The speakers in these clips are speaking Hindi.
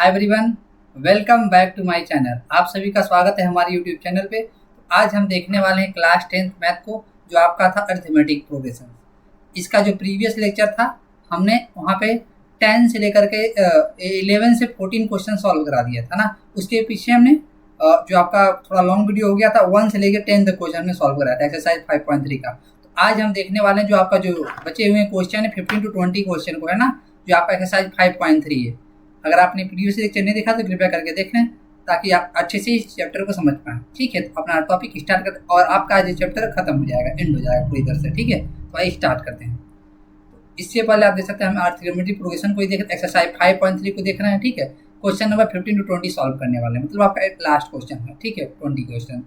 Hi everyone, welcome back to my channel. आप सभी का स्वागत है हमारे यूट्यूब चैनल पे। आज हम देखने वाले हैं क्लास 10th मैथ को, जो आपका था अरिथमेटिक प्रोग्रेशन। इसका जो प्रीवियस लेक्चर था, हमने वहाँ पे 10 से लेकर के 11 से 14 क्वेश्चन सॉल्व करा दिया था ना। उसके पीछे हमने जो आपका थोड़ा लॉन्ग वीडियो हो गया था, 1 से लेकर 10 तक क्वेश्चन में सॉल्व कराया था एक्सरसाइज 5.3 का। तो आज हम देखने वाले हैं जो आपका जो बचे हुए क्वेश्चन है 15 to 20 क्वेश्चन को, है ना, जो आपका एक्सरसाइज 5.3 है। अगर आपने प्रीवियस लेक्चर नहीं देखा तो कृपया करके देख लें, ताकि आप अच्छे से इस चैप्टर को समझ पाएँ। ठीक है, तो अपना टॉपिक स्टार्ट करते और आपका आज ये चैप्टर खत्म हो जाएगा, एंड हो जाएगा पूरी तरह से। ठीक है, तो आइए स्टार्ट करते हैं। इससे पहले आप देख सकते हैं हम अरिथमेटिक प्रोग्रेशन को देख, एक्सरसाइज 5.3 को देख रहे हैं। ठीक है, क्वेश्चन नंबर 15 to 20 सॉल्व करने वाले हैं, मतलब आपका एक लास्ट क्वेश्चन है। ठीक है, 20 क्वेश्चन।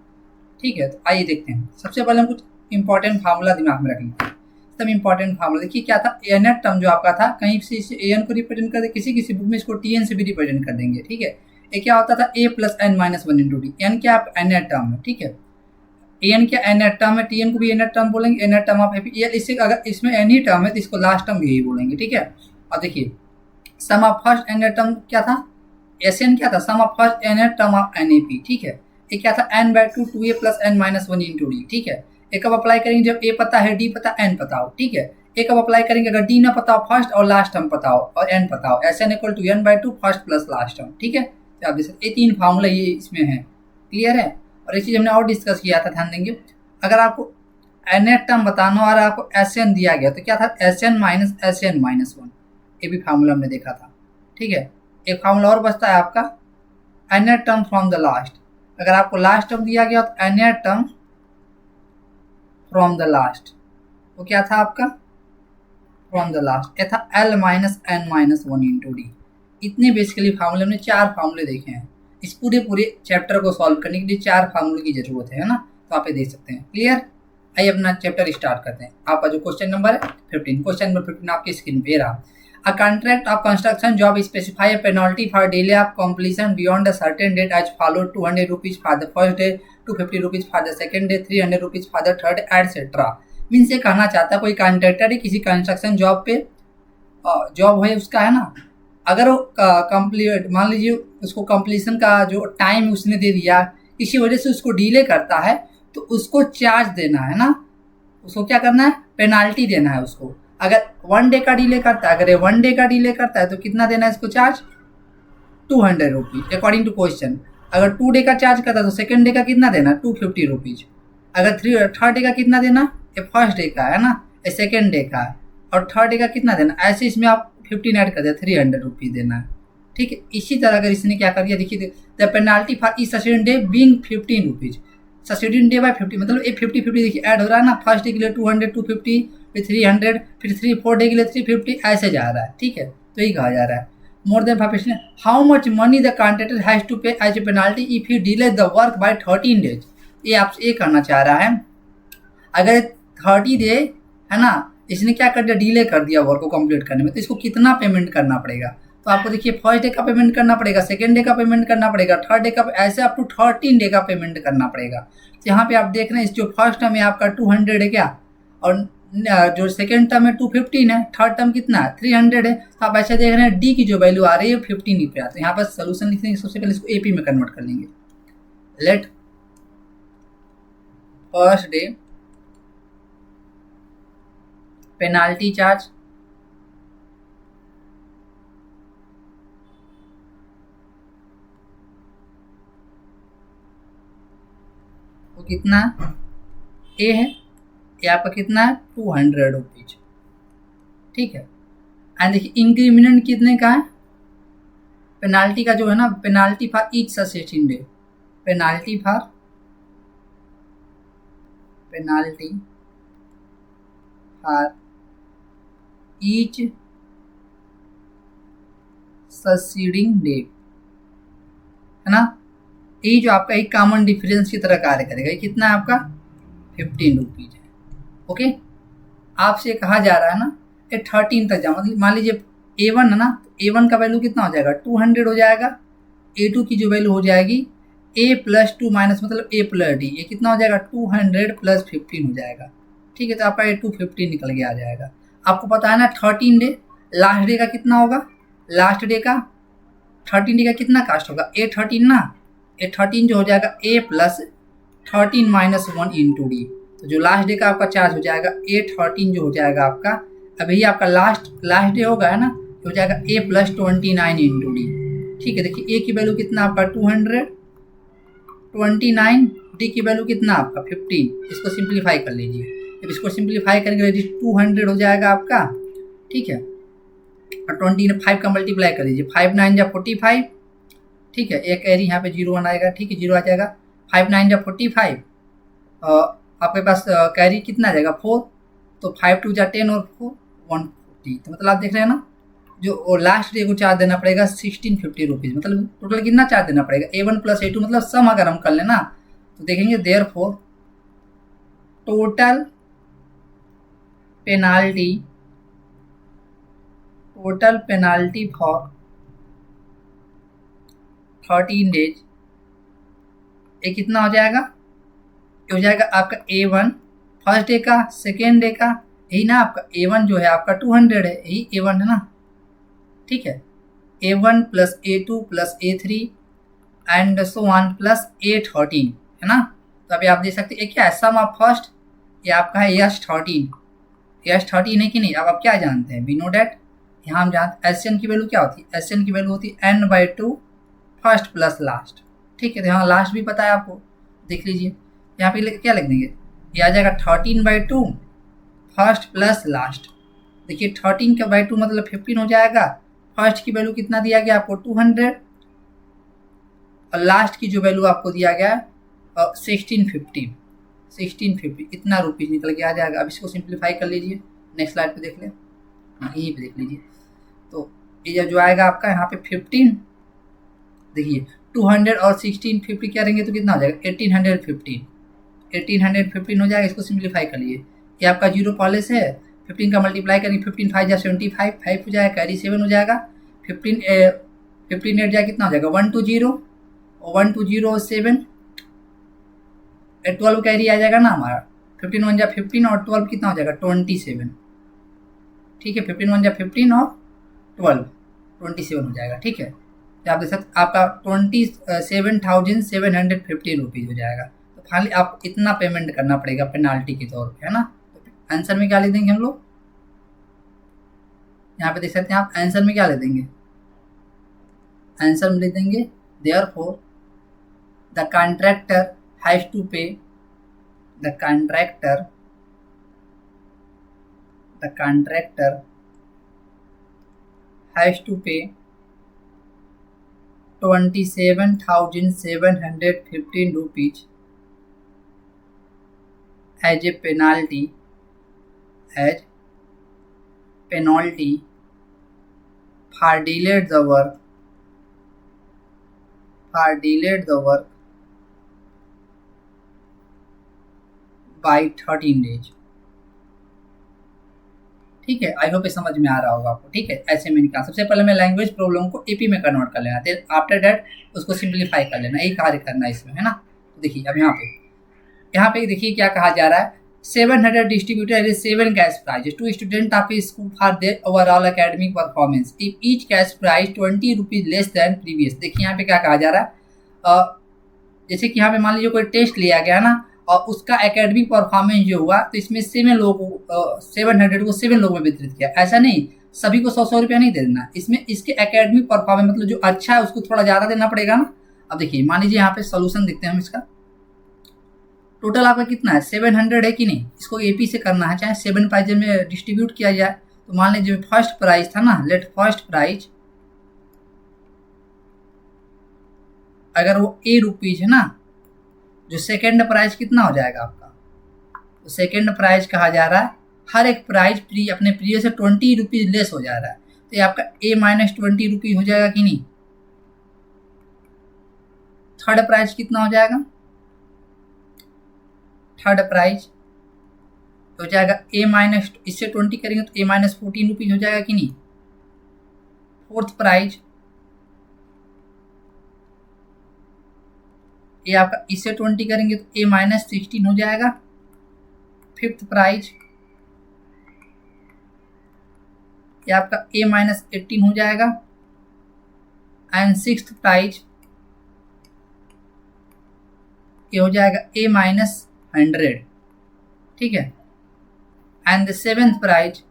ठीक है, तो आइए देखते हैं। सबसे पहले हम कुछ इंपॉर्टेंट फार्मूला दिमाग में रख लेते हैं। एकदम इंपॉर्टेंट फार्मूला देखिए क्या था। एन टर्म जो आपका था, कहीं से इसे एन को रिप्रेजेंट कर दे, किसी बुक में इसको टी से भी रिप्रेजेंट कर देंगे। ठीक है, ये क्या होता था, a plus N minus one into d. N क्या एन टर्म है। ठीक है, एन क्या एन टर्म है, टी एन को भी एन टर्म बोलेंगे। एन टर्म ऑफ इससे अगर इसमें एन ही टर्म है तो इसको लास्ट टर्म यही बोलेंगे। ठीक है, और देखिए sum of first n term क्या था, एस एन क्या था, sum of first n term of n a p. ठीक है, ये क्या था, n by two A plus N minus one into d. ठीक है, एक अब अप्लाई करेंगे जब ए पता है, डी पता, एन पता हो। ठीक है, एक अब अप्लाई करेंगे अगर डी ना पता हो, फर्स्ट और लास्ट टर्म पता हो और एन पता हो, S N equal to N by two first plus last term. ठीक है, तो आप देख सकते ये 3 फार्मूला ये इसमें है। क्लियर है। और एक चीज़ हमने और डिस्कस किया था, ध्यान देंगे, अगर आपको एन टर्म बताना और आपको एस एन दिया गया तो क्या था, एस एन माइनस वन, ये भी फार्मूला हमने देखा था। ठीक है, एक फार्मूला और बचता है आपका, N term from the last. अगर आपको लास्ट टर्म दिया गया तो N term from the last, वो क्या था आपका, फ्रॉम द लास्ट, ये था L minus N minus one into D. इतने बेसिकली फार्मूले हमने 4 फार्मूले देखे हैं। इस पूरे चैप्टर को सॉल्व करने के लिए 4 फार्मूले की जरूरत है ना, तो आप ये देख सकते हैं। क्लियर। आइए अपना चैप्टर स्टार्ट करते हैं। आपका जो क्वेश्चन नंबर है 15, क्वेश्चन नंबर 15 आपकी स्क्रीन पे रहा। A contract of construction job specify a penalty for delay of completion beyond a certain date as followed: 200 rupees for the first day, 250 rupees for the second day, 300 rupees for the third, etc. Means ये कहना चाहता है कोई कॉन्ट्रैक्टर है किसी कंस्ट्रक्शन जॉब पे, जॉब है उसका, है ना, अगर वो कंप्लीट, मान लीजिए उसको कंप्लीशन का जो टाइम उसने दे दिया, किसी वजह से उसको डिले करता है, तो उसको चार्ज देना है ना, उसको क्या करना है, पेनाल्टी देना है उसको। अगर 1 डे का डिले करता है, अगर ये 1 डे का डिले करता है तो कितना देना है इसको charge, 200 rupees according to question. अगर 2 डे का चार्ज करता है तो सेकंड डे का कितना देना, 250 रुपीज। अगर थर्ड डे का कितना देना, ये फर्स्ट डे का है ना, ये सेकंड डे का है, और थर्ड डे का कितना देना, ऐसे इसमें आप 15 ऐड कर दे, 300 रुपीज देना है। ठीक है, इसी तरह अगर इसने क्या कर दिया, देखिए the penalty for each succeeded day being 15 rupees, succeeded day by 50, मतलब ये 50 देखिए ऐड हो रहा है ना, फर्स्ट डे के लिए 200, 250, फिर 300, फिर 4 डे के लिए 350, ऐसे जा रहा है। ठीक है, तो यही कहा जा रहा है। More than 5, how much money the contractor has to pay as a penalty if he delay the work by 13 days. ये आपसे ये करना चाह रहा है, अगर 30 डे है ना, इसने क्या कर दिया, डिले कर दिया वर्क को कंप्लीट करने में, तो इसको कितना पेमेंट करना पड़ेगा। तो आपको देखिए फर्स्ट डे का पेमेंट करना पड़ेगा, सेकेंड डे का पेमेंट करना पड़ेगा, थर्ड डे का, ऐसे अप टू 13 डे का पेमेंट करना पड़ेगा। तो यहाँ पे आप देख रहे हैं, जो फर्स्ट टर्म है आपका 200 है क्या, और जो सेकेंड टर्म है 215 है, थर्ड टर्म कितना है 300 है। तो आप ऐसे देख रहे हैं डी की जो वैल्यू आ रही है 15 पे आती है। यहाँ पर सोल्यूशन लिखेंगे, सबसे पहले इसको एपी में कन्वर्ट कर लेंगे। Let first day penalty charge वो कितना ए है, ये आपका कितना है 200 रुपीज। ठीक है, एंड देखिए इंक्रीमेंट कितने का है, पेनाल्टी का जो है ना, penalty for each succeeded day, penalty for each succeeding day, है ना, ये जो आपका एक कॉमन डिफरेंस की तरह कार्य करेगा। ये कितना है आपका 15 रुपीज है। ओके, आपसे कहा जा रहा है ना कि 13 तक जाओ, मतलब मान लीजिए A1 है ना, तो A1 का वैल्यू कितना हो जाएगा, 200 हो जाएगा। A2 की जो वैल्यू हो जाएगी A प्लस 2 माइनस मतलब A प्लस डी, ये कितना हो जाएगा 200 प्लस 15 हो जाएगा। ठीक है, तो आपका ये 250 निकल के आ जाएगा। आपको पता है ना 13 डे, लास्ट डे का कितना होगा, लास्ट डे का 13D का कितना कास्ट होगा, A13 ना, A13 जो हो जाएगा A plus 13 minus 1 into D. तो जो लास्ट डे का आपका चार्ज हो जाएगा A13 जो हो जाएगा आपका, अभी आपका लास्ट डे होगा है ना, हो जाएगा A प्लस 29 इंटू डी। ठीक है, देखिए A की वैल्यू कितना आपका 229, डी की वैल्यू कितना आपका 15। इसको सिंप्लीफाई कर लीजिए, जब इसको सिंप्लीफाई करेंगे 200 हो जाएगा आपका। ठीक है, और 25 का मल्टीप्लाई कर लीजिए, 5 9 जा 45। ठीक है, एक कैरी यहाँ पे 01 आएगा। ठीक है, 0 आ जाएगा, 5 9 जा 45। आपके पास कैरी कितना आ जाएगा 4, तो 5 2 जा 10 और 4 140। तो मतलब आप देख रहे हैं ना, जो लास्ट डे को चार्ज देना पड़ेगा 1650 रुपीज़। मतलब टोटल कितना चार्ज देना पड़ेगा A1 प्लस A2, मतलब सम अगर हम कर लेना तो देखेंगे therefore total penalty for 13 days, ये कितना हो जाएगा, ये हो जाएगा आपका A1 फर्स्ट डे का, सेकेंड डे का, यही ना आपका A1 जो है आपका 200 है, यही A1 है ना। ठीक है, A1 plus A2 plus A3 and so one plus A13 है ना। तो अभी आप देख सकते हैं क्या है, सम ऑफ फर्स्ट, ये आपका है S13 है कि नहीं। अब आप क्या जानते हैं, वी नो डैट, यहाँ हम जानते SN की वैल्यू क्या होती है, SN की वैल्यू होती है n/2 फर्स्ट प्लस लास्ट। ठीक है, तो यहाँ लास्ट भी पता है आपको, देख लीजिए यहाँ पे क्या लिख देंगे, ये आ जाएगा 13/2 फर्स्ट प्लस लास्ट। देखिए 13 का बाई 2 मतलब 15 हो जाएगा। फर्स्ट की वैल्यू कितना दिया गया आपको 200, और लास्ट की जो वैल्यू आपको दिया गया 1650 इतना रुपीज़ निकल के आ जाएगा। अब इसको सिंप्लीफाई कर लीजिए, नेक्स्ट स्लाइड पे देख लें, यहीं पे देख लीजिए। तो ये जो आएगा आपका यहाँ पे 15, देखिए 200 और 1650 क्या रहेंगे तो कितना हो जाएगा 1815 हो जाएगा। इसको सिंप्लीफाई कर लिए, ये आपका जीरो पहले से है, 15 का मल्टीप्लाई करेंगे 15 5 जा 75, 5 हो जाएगा, कैरी 7 हो जाएगा, 15 8 जाए कितना हो जाएगा 120 7 12 कैरी आ जाएगा ना हमारा, 15 1 जा 15 और 12 कितना हो जाएगा 27। ठीक है, 15 1 जा 15 और 12 27 हो जाएगा। ठीक है, तो आप देख सकते आपका 27,750 रुपीज़ हो जाएगा। तो फाइनली आप इतना पेमेंट करना पड़ेगा पेनाल्टी के तौर पे, है ना। तो आंसर में क्या ले देंगे हम लोग, यहाँ पे देख सकते हैं आप, आंसर में क्या ले देंगे, आंसर में ले देंगे therefore the contractor has to pay, the contractor has to pay 27,715 rupees as a penalty for delayed the work by 13 days। ठीक है, आई होप ये समझ में आ रहा होगा आपको। ठीक है, ऐसे में निकाल, सबसे पहले मैं लैंग्वेज प्रॉब्लम को एपी में कन्वर्ट कर लेना, फिर आफ्टर दैट उसको सिंप्लीफाई कर लेना, यही कार्य करना है इसमें, है ना। तो देखिए अब यहाँ पे देखिए क्या कहा जा रहा है, 700 distributed as 7 cash prizes to student of a school for their overall academic performance if each cash prize 20 rupees less than previous। देखिए यहाँ पे क्या कहा जा रहा है, जैसे कि यहाँ पे मान लीजिए कोई टेस्ट लिया गया ना, और उसका एकेडमिक परफॉर्मेंस जो हुआ, तो इसमें 700 को 7 लोगों में वितरित किया। ऐसा नहीं सभी को 100 रुपया नहीं दे देना, इसमें इसके एकेडमिक परफॉर्मेंस मतलब जो अच्छा है उसको थोड़ा ज़्यादा देना पड़ेगा ना। अब देखिए मान लीजिए यहाँ पे सोल्यूशन देखते हैं हम इसका, टोटल आपका कितना है 700 है कि नहीं, इसको एपी से करना है, चाहे 7 प्राइज में डिस्ट्रीब्यूट किया जाए। तो मान लीजिए फर्स्ट प्राइज था ना, लेट फर्स्ट प्राइज अगर वो ₹A है ना, जो सेकेंड प्राइज कितना हो जाएगा आपका, तो सेकेंड प्राइज कहा जा रहा है हर एक प्राइज अपने प्रीवियस से 20 रुपीज़ लेस हो जा रहा है, तो ये आपका A-20 रुपीज़ हो जाएगा कि नहीं। थर्ड प्राइज कितना हो जाएगा, थर्ड प्राइज हो जाएगा A- इससे 20 करेंगे तो A-14 रुपीज़ हो जाएगा कि नहीं। फोर्थ प्राइज ये आपका इससे 20 करेंगे तो A-16 हो जाएगा। फिफ्थ प्राइज ये आपका A-18 हो जाएगा। एंड सिक्स्थ प्राइज ये हो जाएगा ए माइनस 100, ठीक है। एंड द सेवेंथ प्राइज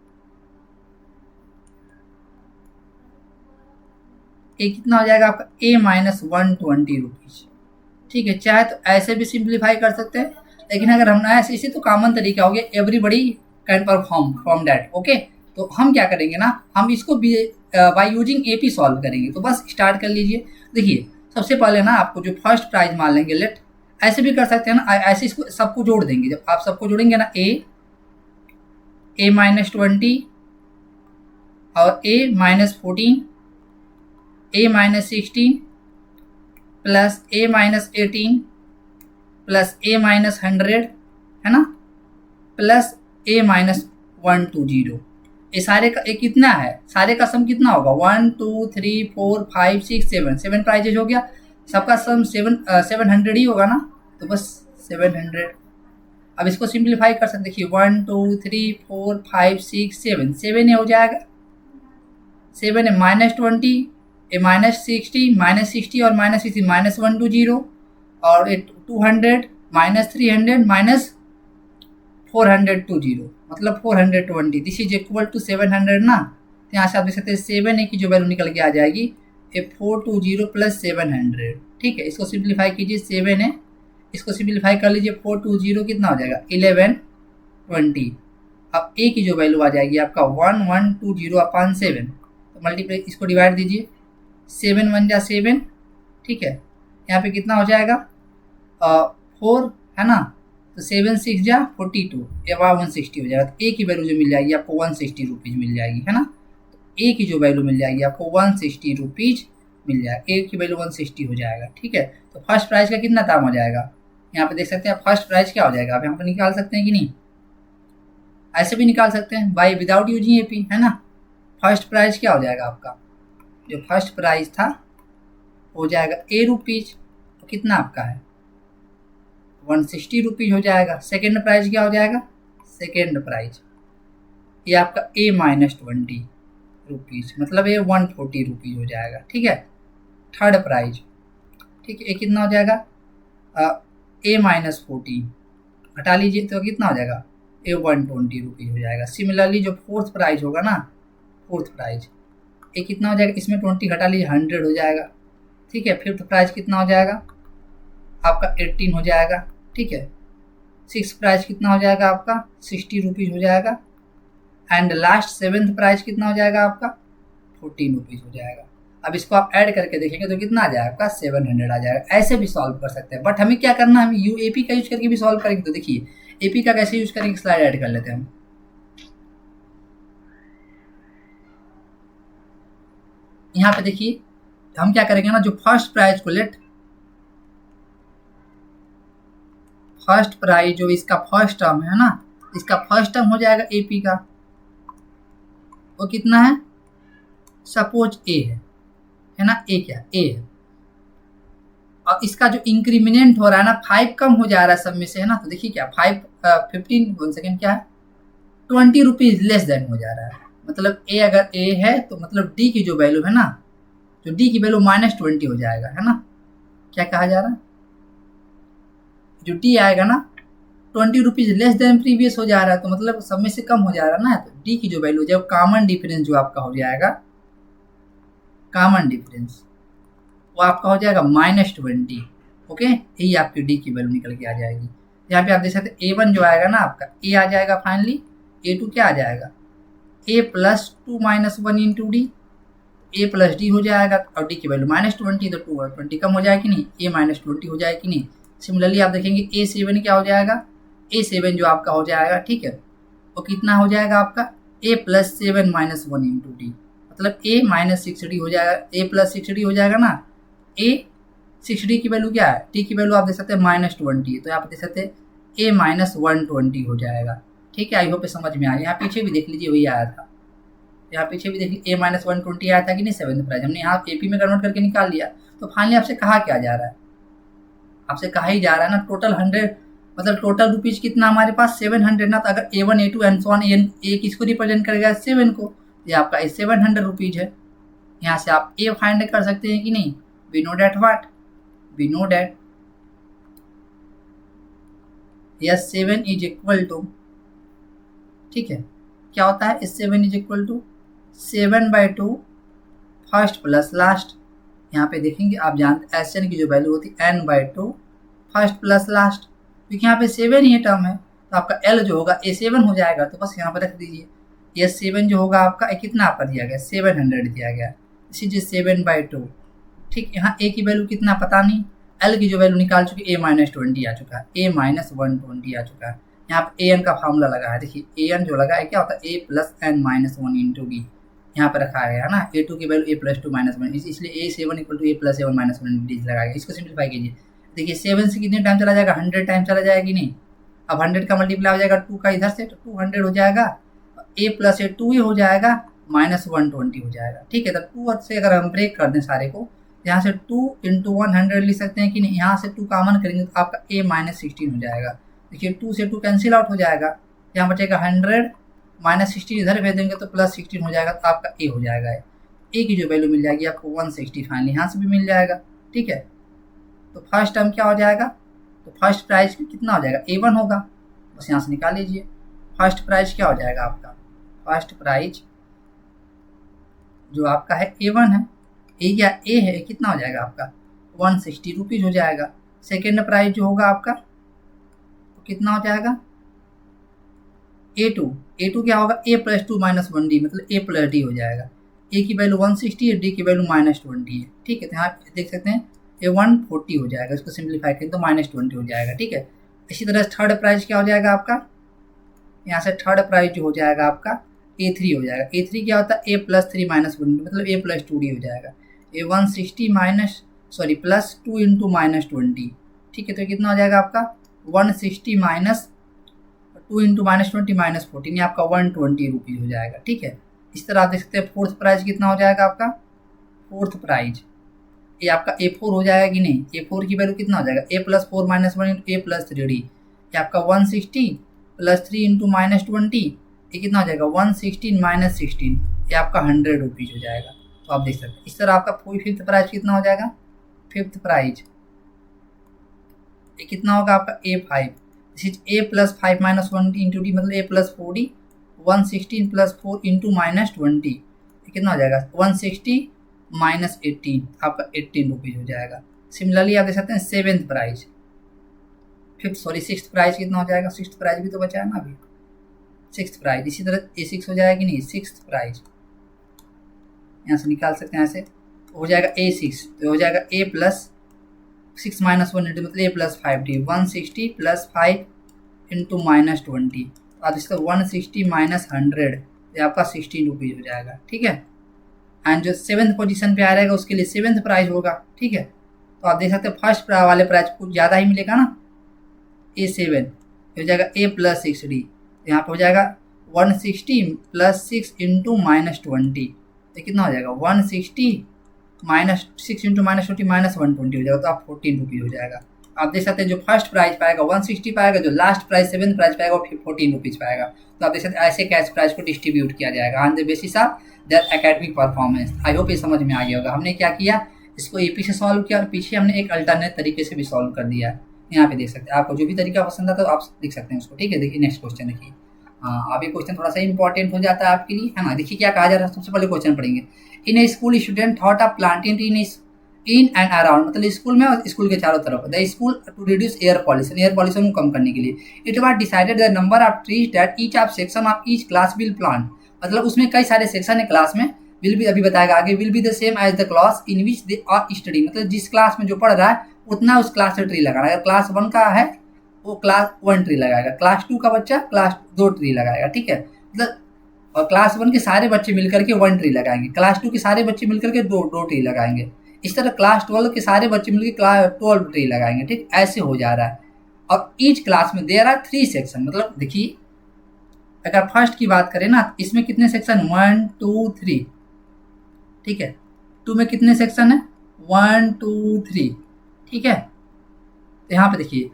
ये कितना हो जाएगा आपका ए माइनस 120 रुपीज, ठीक है। चाहे तो ऐसे भी सिंप्लीफाई कर सकते हैं, लेकिन अगर हम ऐसे इसे तो कॉमन तरीका हो गया, everybody can perform from that, okay. तो हम क्या करेंगे ना, हम इसको बाय यूजिंग एपी सॉल्व करेंगे। तो बस स्टार्ट कर लीजिए। देखिए सबसे पहले ना आपको जो फर्स्ट प्राइज मान लेंगे, लेट ऐसे भी कर सकते हैं ना, ऐसे इसको सबको जोड़ देंगे। जब आप सबको जोड़ेंगे ना, ए माइनस 20 और ए माइनस 14, ए माइनस 16 प्लस ए माइनस 18 प्लस ए माइनस 100, है ना, प्लस ए माइनस 120। ये सारे का एक कितना है, सारे का सम कितना होगा, 1 2 3 4 5 6 7 प्राइजेज हो गया। सबका सम 700 ही होगा ना, तो बस 700। अब इसको सिंप्लीफाई कर सकते, देखिए 1 2 3 4 5 6 7, 7 हो जाएगा। 7 है माइनस 20, ए माइनस 60 और माइनस 60 माइनस 120 और 200 माइनस 300 माइनस 420, मतलब 420। दिस इज इक्वल टू 700 ना। तो यहाँ से आप देख सकते हैं 7 की जो वैल्यू निकल के आ जाएगी ये 420 प्लस 700, ठीक है। इसको सिंप्लीफाई कीजिए, 7 है, इसको सिंप्लीफाई कर लीजिए, 420 कितना हो जाएगा 1120। अब ए की जो वैल्यू आ जाएगी आपका 1120 अपॉन 7, तो मल्टीप्लाई इसको डिवाइड दीजिए, 7 1 जा 7, ठीक है। यहाँ पे कितना हो जाएगा 4, है ना, तो 7 6 जा 42, या 160 हो जाएगा। तो ए की वैल्यू जो मिल जाएगी आपको 160 रुपीज़ मिल जाएगी, है ना। तो ए की जो वैल्यू मिल जाएगी आपको 160 रुपीज़ मिल जाएगा, ए की वैल्यू 160 हो जाएगा, ठीक है। तो फर्स्ट प्राइज का कितना दाम हो जाएगा, यहाँ पे देख सकते हैं फर्स्ट प्राइज क्या हो जाएगा, आप यहाँ पर निकाल सकते हैं कि नहीं, ऐसे भी निकाल सकते हैं बाय विदाउट यूजिंग एपी, है ना। फर्स्ट प्राइज क्या हो जाएगा आपका, जो फर्स्ट प्राइज था हो जाएगा ए रुपीज़, तो कितना आपका है 160 रुपीज़ हो जाएगा। सेकेंड प्राइज क्या हो जाएगा, सेकेंड प्राइज ये आपका ए माइनस 20 रुपीज़, मतलब ये 140 रुपीज़ हो जाएगा, ठीक है। थर्ड प्राइज, ठीक है, ये कितना हो जाएगा ए माइनस 14, हटा लीजिए तो कितना हो जाएगा ए 120 रुपीज़ हो जाएगा। सिमिलरली जो फोर्थ प्राइज होगा ना, फोर्थ प्राइज ये कितना हो जाएगा, इसमें 20 घटा लीजिए 100 हो जाएगा, ठीक है। फिफ्थ प्राइज कितना हो जाएगा आपका 18 हो जाएगा, ठीक है। सिक्स प्राइज कितना हो जाएगा आपका 60 रुपीज़ हो जाएगा। एंड लास्ट सेवेंथ प्राइज कितना हो जाएगा आपका 14 रुपीज़ हो जाएगा। अब इसको आप ऐड करके देखेंगे तो कितना आ जाएगा आपका 700 आ जाएगा। ऐसे भी सॉल्व कर सकते हैं, बट हमें क्या करना है, हम यूएपी का यूज करके भी सॉल्व करेंगे। तो देखिए एपी का कैसे यूज करेंगे, स्लाइड ऐड कर लेते हैं हम। यहाँ पे देखिए हम क्या करेंगे ना, जो फर्स्ट प्राइज को लेट फर्स्ट प्राइज जो इसका फर्स्ट टर्म है ना, इसका फर्स्ट टर्म हो जाएगा एपी का, वो कितना है, सपोज ए है ना, ए क्या ए है। और इसका जो इंक्रीमिनेंट हो रहा है ना 5 कम हो जा रहा है सब में से, है ना। तो देखिए क्या 15 1 सेकेंड क्या है 20 रुपीज़ लेस देन हो जा रहा है। मतलब ए अगर ए है तो मतलब डी की जो वैल्यू है ना, जो डी की वैल्यू -20 हो जाएगा, है ना। क्या कहा जा रहा है, जो डी आएगा ना 20 रुपीज़ लेस देन प्रीवियस हो जा रहा है, तो मतलब सब में से कम हो जा रहा है ना। तो डी की जो वैल्यू जब कॉमन डिफरेंस जो आपका हो जाएगा, कॉमन डिफरेंस वो आपका हो जाएगा -20, ओके। यही आपकी डी की वैल्यू निकल के आ जाएगी। यहाँ पे आप देख सकते हैं A1 जो आएगा ना आपका ए आ जाएगा फाइनली, A2 क्या आ जाएगा A plus 2 minus 1 into d, a plus D हो जाएगा। और डी की वैल्यू -20, तो 2 और 20 कम हो जाएगी कि नहीं, ए -20 हो जाएगी कि नहीं। सिमिलरली आप देखेंगे A7 क्या हो जाएगा, A7 जो आपका हो जाएगा, ठीक है, वो कितना हो जाएगा आपका A plus 7 minus 1 into D, मतलब A -60 हो जाएगा, A प्लस 60 हो जाएगा ना। A 60 की वैल्यू क्या है, टी की वैल्यू आप देख सकते हैं -20, तो यहाँ पे देख सकते हैं A -120 हो जाएगा, ठीक है। आई होप समझ में आया। यहाँ पीछे भी देख लीजिए वही आया था, यहाँ पीछे भी देखिए A -120 आया था कि नहीं सेवेंथ प्राइज, हमने यहाँ एपी में कन्वर्ट करके निकाल लिया। तो फाइनली आपसे कहा क्या जा रहा है, आपसे कहा ही जा रहा है ना टोटल 100, मतलब टोटल रुपीज़ कितना हमारे पास 700 ना। तो अगर A1 A2 and so on ए किसको रिप्रेजेंट करेगा 7 को, ये आपका 700 रुपीज़ है, यहाँ से आप ए फाइंड कर सकते हैं कि नहीं। We know that what, we know that yes 7 is equal to, ठीक है, क्या होता है, 7 is equal to 7/2 first plus last. यहाँ पे देखेंगे आप जानते एस एन की जो वैल्यू होती है n/2 फर्स्ट प्लस लास्ट, क्योंकि यहाँ पे 7 ही टर्म है तो आपका L जो होगा A7 हो जाएगा, तो बस यहाँ पर रख दीजिए। ये 7 जो होगा आपका कितना आपका दिया गया 700 दिया गया, इसी 7/2, ठीक। यहाँ A की वैल्यू कितना पता नहीं, L की जो वैल्यू निकाल चुके A-20 आ चुका है, A-120 आ चुका है। यहाँ पे AN का फार्मूला लगा है, देखिए AN जो लगा है क्या होता है A + n-1 × D, यहाँ पे रखा गया है ना, A2 की वैल्यू A + 2 - 1, इसलिए A7 = A + 7 - 1 D लगाएगा। इसको सिंप्लीफाई कीजिए, देखिए 7 से कितने टाइम चला जाएगा 100 टाइम चला जाएगा कि नहीं। अब 100 का मल्टीप्लाई हो जाएगा 2 का इधर से, तो 200 हो जाएगा, A + A 2 ही हो जाएगा, -120 हो जाएगा, ठीक है। तो 2 से अगर हम ब्रेक कर दें सारे को, यहाँ से 2 × 100 लिख सकते हैं कि नहीं, यहाँ से 2 कॉमन करेंगे तो आपका A - 16 हो जाएगा। देखिए 2 से 2 कैंसिल आउट हो जाएगा, यहाँ बचेगा 100 -16 इधर भेज देंगे तो +16 हो जाएगा, तो आपका A हो जाएगा। A की जो वैल्यू मिल जाएगी आपको 160 फाइनली, यहाँ से भी मिल जाएगा, ठीक है। तो फर्स्ट टर्म क्या हो जाएगा, तो फर्स्ट प्राइज कितना हो जाएगा A1 होगा, बस यहाँ से निकाल लीजिए। फर्स्ट प्राइज क्या हो जाएगा आपका, फर्स्ट प्राइज जो आपका है A1 है, A है, कितना हो जाएगा आपका 160 रुपीज़ हो जाएगा। सेकेंड प्राइज जो होगा आपका तो कितना हो जाएगा A2 क्या होगा A + 2 - 1 D, मतलब A + D हो जाएगा। A की वैल्यू 160 है, D की वैल्यू -20 है, ठीक है। तो यहाँ देख सकते हैं ये 140 हो जाएगा, इसको सिंप्लीफाई करें तो -20 हो जाएगा, ठीक है। इसी तरह थर्ड प्राइज क्या हो जाएगा आपका, यहाँ से थर्ड प्राइज जो हो जाएगा आपका A3 हो जाएगा। A3 क्या होता है A + 3 - 1, मतलब A + 2D हो जाएगा। A 160 + 2 × -20, ठीक है। तो कितना हो जाएगा आपका 160 - 2 × -20 - 14, ये आपका 120 रुपीज़ हो जाएगा, ठीक है। इस तरह आप देख सकते हैं फोर्थ प्राइज कितना हो जाएगा आपका, फोर्थ प्राइज ये आपका A4 हो जाएगा कि नहीं। A4 की वैल्यू कितना हो जाएगा A + 4 - 1 × A + 3D, ये आपका 160 + 3 × -20, ये कितना हो जाएगा 116 - 16, ये आपका 100 रुपीज़ हो जाएगा। तो आप देख सकते हैं इस तरह आपका फिफ्थ प्राइज कितना हो जाएगा, फिफ्थ प्राइज ये कितना होगा आपका A5, A + 5 - 1 × D, मतलब A + 4D, 116 + 4 × -20, ये कितना हो जाएगा 160 - 18, आपका 18 रुपीज़ हो जाएगा। सिमिलरली आप देख सकते हैं सेवेंथ प्राइज सिक्स्थ प्राइज कितना हो जाएगा, सिक्स्थ प्राइज भी तो बचा है ना अभी, सिक्स्थ प्राइज इसी तरह A6 हो जाएगा कि नहीं। सिक्स्थ प्राइज यहाँ से निकाल सकते हैं, ऐसे हो जाएगा A6, तो हो जाएगा A + 6 - 1 × मतलब A + 5D, 160 + 5 × -20, आप इसका 160 - 100, ये आपका 16 रुपीज़ हो जाएगा, ठीक है। एंड जो सेवन्थ पोजीशन पे आ रहेगा उसके लिए सेवन्थ प्राइज होगा, ठीक है। तो आप देख सकते हैं फर्स्ट वाले प्राइज कुछ ज़्यादा ही मिलेगा ना, A7 हो जाएगा A + 6D, तो यहाँ पर हो जाएगा 160 + 6 × -20, तो कितना हो जाएगा 160 - 6 × -20 -120 हो जाएगा, तो आप 14 रुपीज़ हो जाएगा। आप देख सकते हैं जो फर्स्ट प्राइज पाएगा 160 पाएगा, जो लास्ट प्राइज सेवन्थ प्राइज पाएगा वो 14 रुपीज़ पाएगा। तो आप देख सकते हैं ऐसे कैश प्राइज को डिस्ट्रीब्यूट किया जाएगा on the basis of their academic performance. I hope ये समझ में आ गया होगा। हमने क्या किया, इसको AP से सॉल्व किया और पीछे हमने एक अल्टरनेट तरीके से भी सॉल्व कर दिया है। यहाँ पे देख सकते हैं, आपको जो भी तरीका पसंद आता है तो आप देख सकते हैं उसको, ठीक है। देखिए नेक्स्ट क्वेश्चन देखिए, हाँ अब ये क्वेश्चन थोड़ा सा इंपॉर्टेंट हो जाता है आपके लिए, है ना। देखिए क्या कहा जा रहा है, सबसे पहले क्वेश्चन पढ़ेंगे। In a school student thought of planting in and around, मतलब स्कूल में और स्कूल के चारों तरफ, the school to reduce air pollution को कम करने के लिए। It was decided the number of trees that each of section of each class will plant, मतलब उसमें कई सारे सेक्शन है क्लास में, विल भी अभी बताएगा आगे, will be the same as the class in which they are study, मतलब जिस क्लास में जो पढ़ रहा है उतना उस क्लास से ट्री लगाना। अगर क्लास 1 का है वो क्लास 1 ट्री लगाएगा, क्लास 2 का बच्चा क्लास 2 ट्री लगाएगा, ठीक है। मतलब और क्लास 1 के सारे बच्चे मिलकर के 1 ट्री लगाएंगे, क्लास 2 के सारे बच्चे मिलकर के दो ट्री लगाएंगे, इस तरह क्लास 12 के सारे बच्चे मिलकर क्लास 12 ट्री लगाएंगे, ठीक। ऐसे हो जा रहा है। और ईच क्लास में देयर आर 3 सेक्शन, मतलब देखिए अगर फर्स्ट की बात करें ना, इसमें कितने सेक्शन 1 2 3, ठीक है। 2 में कितने सेक्शन है 1 2 3, ठीक है। तो यहाँ पे देखिए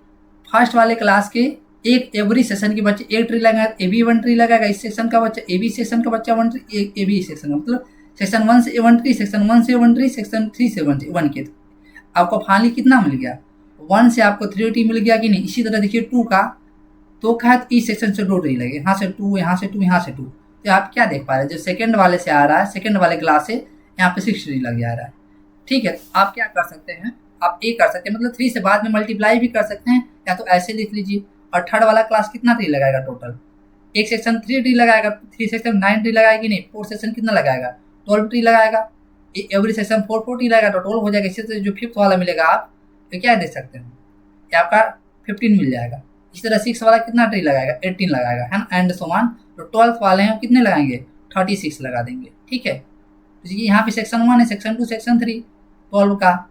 फर्स्ट वाले क्लास के एक एवरी सेक्शन के बच्चे एक ट्री लगाएगा, AB 1 ट्री लगाएगा, इस सेक्शन का बच्चा AB सेक्शन का बच्चा 1 ट्री, AB सेक्शन का, मतलब सेक्शन 1 से A1 ट्री, सेक्शन 1 से A1 ट्री, सेक्शन 3 से 1 के। आपको फाइनली कितना मिल गया? 1 से आपको 3 ट्री मिल गया कि नहीं? इसी तरह देखिए 2 का तो क्या है, इस सेक्शन से 2 ट्री लगे, यहाँ से 2, यहाँ से 2, यहाँ से 2। तो आप क्या देख पा रहे हैं, जो सेकंड वाले से आ रहा है, सेकंड वाले क्लास से यहाँ पे 6 ट्री लग जा रहा है। ठीक है, आप क्या कर सकते हैं, आप ए कर सकते हैं, मतलब 3 से बाद में मल्टीप्लाई भी कर सकते हैं, या तो ऐसे लिख लीजिए। और थर्ड वाला क्लास कितना ट्री लगाएगा टोटल? एक सेक्शन 3 ट्री लगाएगा, 3 सेक्शन 9 ट्री लगाएगी नहीं, 4 सेक्शन कितना लगाएगा? 12 ट्री लगाएगा। एवरी सेक्शन 4 ट्री लगाएगा तो 12 हो जाएगा। इसी तरह जो 5th वाला मिलेगा आप तो क्या दे सकते हैं, ये आपका 15 मिल जाएगा। इसी तरह 6 वाला कितना ट्री लगाएगा? 18 लगाएगा, है ना, एंड सो ऑन। तो 12th वाले हैं कितने लगाएंगे? 36 लगा देंगे। ठीक है, तो यहाँ पे सेक्शन 1 है, सेक्शन 2, सेक्शन 3, 12 का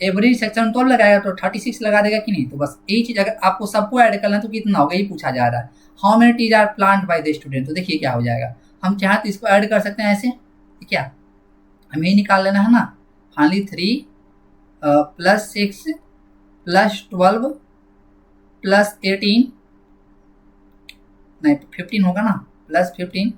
एवरी सेक्शन 12 लगाएगा तो 36 लगा देगा कि नहीं? तो बस यही चीज़, अगर आपको सबको ऐड करना है तो कितना होगा, ये पूछा जा रहा है। How many trees are plant by the student. तो देखिए क्या हो जाएगा, हम चाहें तो इसको ऐड कर सकते हैं ऐसे, क्या हमें ही निकाल लेना है ना। फाइनली 3 प्लस 6 प्लस 12 प्लस 18, नहीं 15 होगा ना, plus 15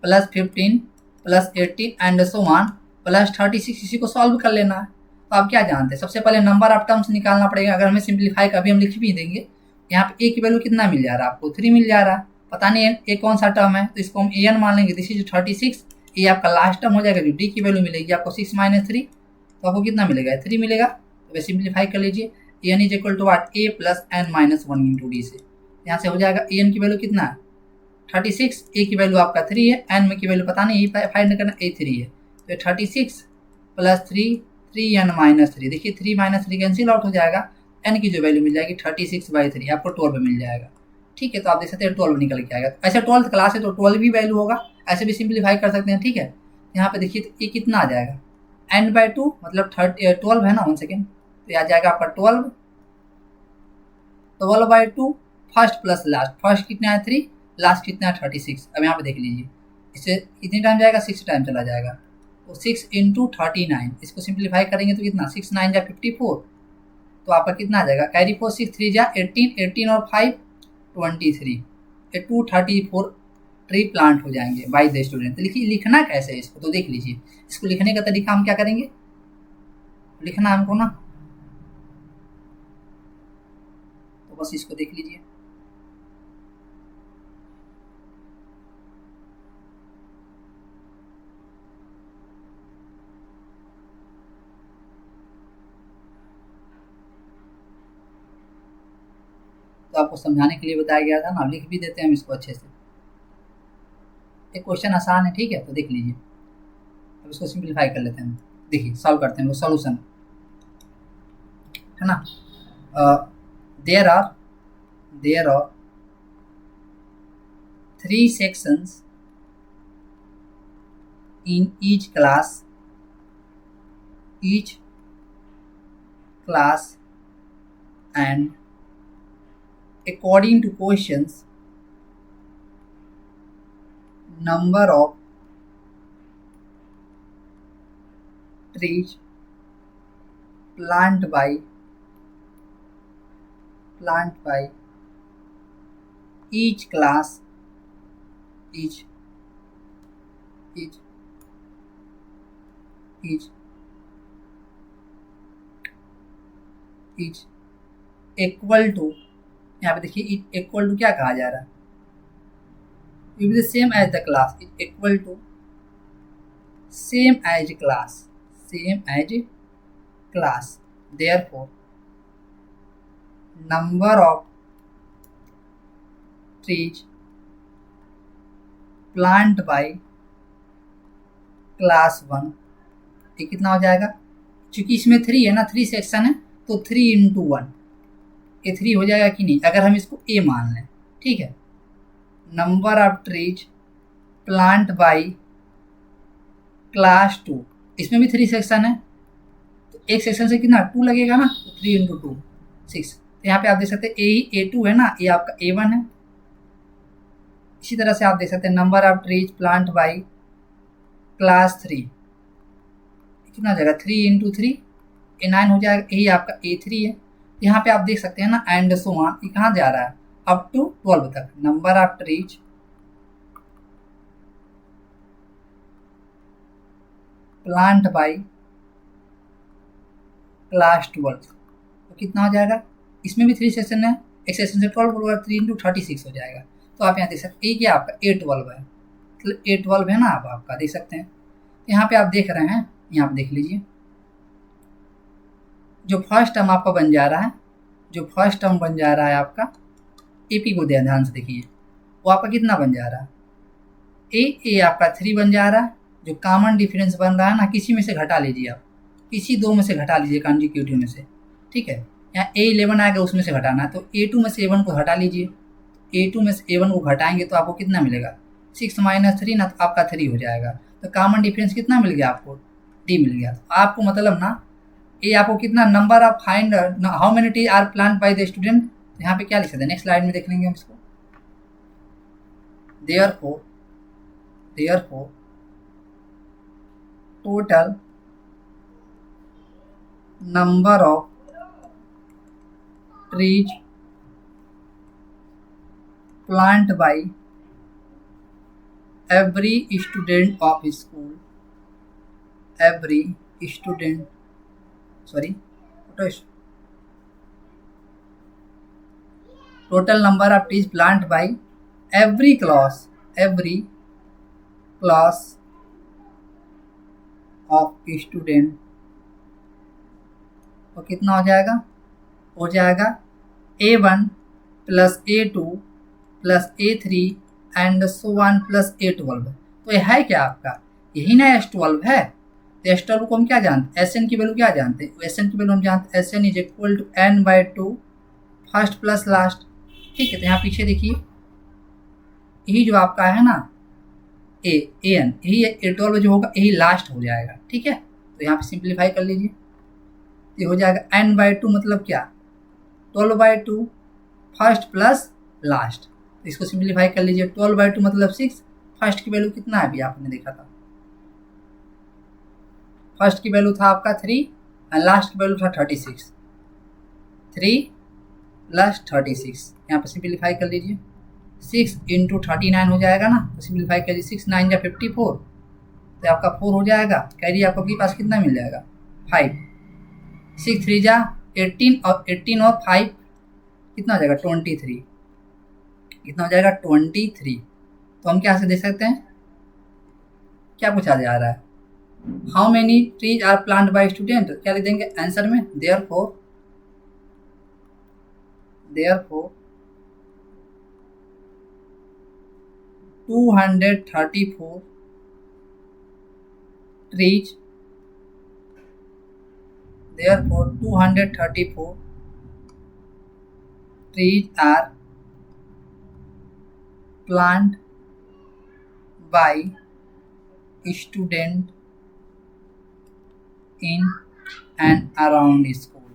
plus 15 plus 18 and so on plus 36। इसी को सॉल्व कर लेना है। तो आप क्या जानते हैं, सबसे पहले नंबर ऑफ टर्म्स निकालना पड़ेगा। अगर हमें सिंप्लीफाई का भी हम लिख भी देंगे, यहाँ पे ए की वैल्यू कितना मिल जा रहा है आपको? 3 मिल जा रहा है। पता नहीं ए कौन सा टर्म है, तो इसको हम an मान लेंगे। This is 36। ये आपका लास्ट टर्म हो जाएगा, जो डी की वैल्यू मिलेगी आपको 6 - 3, तो आपको कितना मिलेगा? 3 मिलेगा। तो सिंप्लीफाई कर लीजिए, N is equal to what, A plus N minus 1 into D से। यहाँ से हो जाएगा एन की वैल्यू कितना है? 36, ए की वैल्यू आपका 3 है, एन में की वैल्यू पता नहीं, फाइंड करना, ए 3 है। तो 36 प्लस 3, 3n माइनस 3। देखिए 3 - 3 कैंसिल आउट हो जाएगा, n की जो वैल्यू मिल जाएगी 36/3, आपको 12 मिल जाएगा। ठीक है, तो आप देख सकते हैं 12 निकल के आएगा। ऐसे 12th क्लास है तो 12 भी वैल्यू होगा, ऐसे भी सिंप्लीफाई कर सकते हैं। ठीक है, यहाँ पे देखिए ये कितना आ जाएगा, n/2 मतलब 12 है ना, 1 सेकेंड, तो यह आ जाएगा आपका 12/2 फर्स्ट प्लस लास्ट। फर्स्ट कितना है 3, लास्ट कितना है 36। अब यहाँ पे देख लीजिए, इससे कितनी टाइम जाएगा? 6 टाइम चला जाएगा। तो 6 × 39, इसको सिंप्लीफाई करेंगे तो कितना, 6 9 जा 54, तो आपका कितना आ जाएगा? कैरी 4, 6 3 जा 18, 18 और 5 23, ये 234 ट्री प्लांट हो जाएंगे बाय द स्टूडेंट। तो लिखिए, लिखना कैसे है इसको, तो देख लीजिए। इसको लिखने का तरीका हम क्या करेंगे, लिखना हमको ना, तो बस इसको देख लीजिए। तो आपको समझाने के लिए बताया गया था ना, लिख भी देते हैं हम इसको अच्छे से। एक क्वेश्चन आसान है, ठीक है, तो देख लीजिए। अब इसको सिंप्लीफाई कर लेते हैं, देखिए सॉल्व करते हैं, वो सॉल्यूशन है ना। There are 3 sections in each class and according to questions, number of trees planted by each class is equal to, यहाँ पे देखिए इक्वल टू क्या कहा जा रहा है, it will be the same as the class, equal to same as class, therefore number of trees planted by class 1, ये कितना हो जाएगा? क्योंकि इसमें 3 है ना, 3 सेक्शन है, तो 3 × 1, ये 3 हो जाएगा कि नहीं, अगर हम इसको ए मान लें। ठीक है, number of trees plant by class 2, इसमें भी 3 सेक्शन है, तो एक सेक्शन से कितना 2 लगेगा ना, तो 3 × 2 6। तो यहाँ पे आप देख सकते हैं A2 है ना, ये आपका A1 है। इसी तरह से आप देख सकते हैं number of trees plant by class 3, कितना हो जाएगा 3 × 3, A9 हो जाएगा, यही आपका A3 है। यहाँ पे आप देख सकते हैं ना, एंड सो ऑन, ये कहाँ जा रहा है, अप टू 12 तक। Number of trees plant by class 12, तो कितना हो जाएगा, इसमें भी 3 सेशन है, एक सेशन से 12 होगा, 3 इंटू 36 हो जाएगा। तो आप यहाँ देख सकते हैं, ये क्या आपका A12 है, मतलब A12 है ना, आप आपका देख सकते हैं। यहाँ पे आप देख रहे हैं, यहाँ पे देख लीजिए, जो फर्स्ट टर्म आपका बन जा रहा है, जो फर्स्ट टर्म बन जा रहा है आपका AP को ध्यान से देखिए, वो आपका कितना बन जा रहा है, ए आपका 3 बन जा रहा है। जो कॉमन डिफरेंस बन रहा है ना, किसी में से घटा लीजिए आप, किसी 2 में से घटा लीजिए कॉन्जिक्यूटिव में से, ठीक है। यहाँ A11 आएगा, उसमें से घटाना है, तो A2 में से A1 को हटा लीजिए, A2 में से A1 को घटाएंगे तो आपको कितना मिलेगा, 6 - 3 ना, तो आपका 3 हो जाएगा। तो कॉमन डिफरेंस कितना मिल गया आपको, D मिल गया। तो आपको मतलब ना, ये आपको कितना number of find how many T R plant by the student, यहाँ पे क्या लिख सकते हैं, नेक्स्ट स्लाइड में देख लेंगे हम इसको। therefore total number of trees plant by every student of school, every student, sorry, total number of trees plant by every class of student, तो कितना हो जाएगा, हो जाएगा A1 plus A2 plus A3 and so one plus A12। तो ये है क्या आपका, यही ना S12 है। तो S12 को हम क्या जानते हैं, Sn की वैल्यू क्या जानते हैं, Sn की वैल्यू हम जानते हैं Sn is equal to n/2 first plus last, ठीक है। तो यहाँ पीछे देखिए, यही जो आपका है ना An, यही A12 जो होगा यही लास्ट हो जाएगा, ठीक है। तो यहाँ पे सिंप्लीफाई कर लीजिए, ये हो जाएगा n/2 मतलब क्या, 12/2 फर्स्ट प्लस लास्ट। तो इसको सिंप्लीफाई कर लीजिए, 12/2 मतलब 6, फर्स्ट की वैल्यू कितना है, अभी आपने देखा था, फर्स्ट की वैल्यू था आपका 3 और लास्ट की वैल्यू था 36, 3 प्लस 36, यहाँ पर सिंप्लीफाई कर लीजिए, 6 इंटू 39 हो जाएगा ना, तो सिंप्लीफाई करिए, 6 9 जा 54, तो आपका 4 हो जाएगा। करिए आपको आपके पास कितना मिल जाएगा, 5, 6 3 जा 18 और 18 और 5 कितना हो जाएगा, 23, कितना हो जाएगा 23। तो हम क्या से देख सकते हैं, क्या पूछा जा रहा है, how many trees are plant by student, क्या लिख देंगे आंसर में, therefore 234 trees, therefore 234 trees are planted by student in and around school,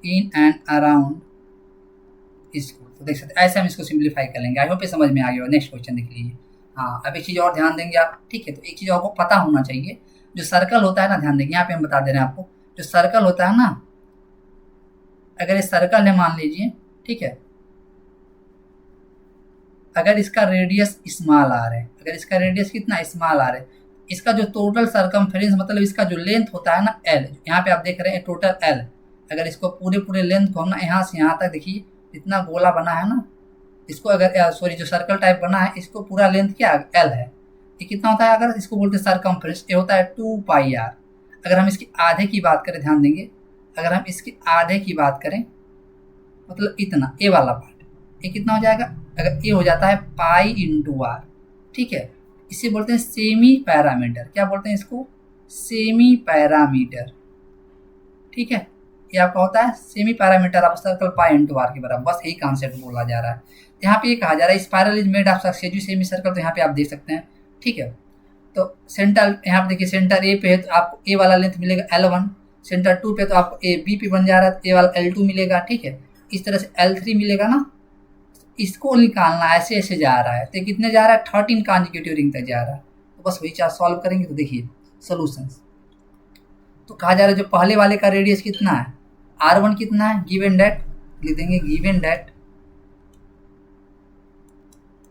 in and around school। तो देख सकते हैं, ऐसे हम इसको सिंप्लीफाई कर लेंगे। आई होप ये समझ में आ गया। नेक्स्ट क्वेश्चन देख लीजिए। हाँ, अब एक चीज़ और ध्यान देंगे आप, ठीक है। तो एक चीज़ आपको पता होना चाहिए, जो सर्कल होता है ना, ध्यान देंगे, यहाँ पे हम बता दे रहे हैं आपको, जो सर्कल होता है ना, अगर ये सर्कल है मान लीजिए, ठीक है, अगर इसका रेडियस स्मॉल आर है, अगर इसका रेडियस कितना स्मॉल आर है, इसका जो टोटल सरकमफेरेंस मतलब इसका जो लेंथ होता है ना एल, यहाँ पे आप देख रहे हैं टोटल एल, अगर इसको पूरे लेंथ को हम ना यहाँ से यहाँ तक देखिए इतना गोला बना है ना, इसको अगर सॉरी जो सर्कल टाइप बना है, इसको पूरा लेंथ क्या एल है, ये कितना होता है, अगर इसको बोलते हैं सरकमफेरेंस, ये होता है 2πr। अगर हम इसकी आधे की बात करें, ध्यान देंगे, अगर हम इसकी आधे की बात करें मतलब इतना ए वाला पार्ट, ये कितना हो जाएगा, अगर ये हो जाता है π/r, ठीक है। इसे बोलते हैं सेमी पैरामीटर, क्या बोलते हैं इसको, सेमी पैरामीटर, ठीक है। ये आपका होता है semi parameter of circle π/r के बराबर, बस यही कॉन्सेप्ट बोला जा रहा है। यहाँ पे ये कहा जा रहा है spiral is made of successive semi circle, तो यहाँ पे आप देख सकते हैं, ठीक है। तो सेंटर यहाँ पे देखिए, सेंटर ए पे है तो आपको ए वाला लेंथ मिलेगा L1, सेंटर 2 पे तो आपको ए बी पे बन जा रहा है, ए वाला L2 मिलेगा, ठीक है। इस तरह से L3 मिलेगा ना, इसको निकालना ऐसे ऐसे जा रहा है, तो कितने जा रहा है, 13 कॉन्जिक्यूटिव रिंग तक जा रहा है। तो बस वही चार सॉल्व करेंगे तो देखिए सोल्यूशंस। तो कहा जा रहा है जो पहले वाले का रेडियस कितना है, R1 कितना है, गिवन डेट लिख देंगे, गिवन डेट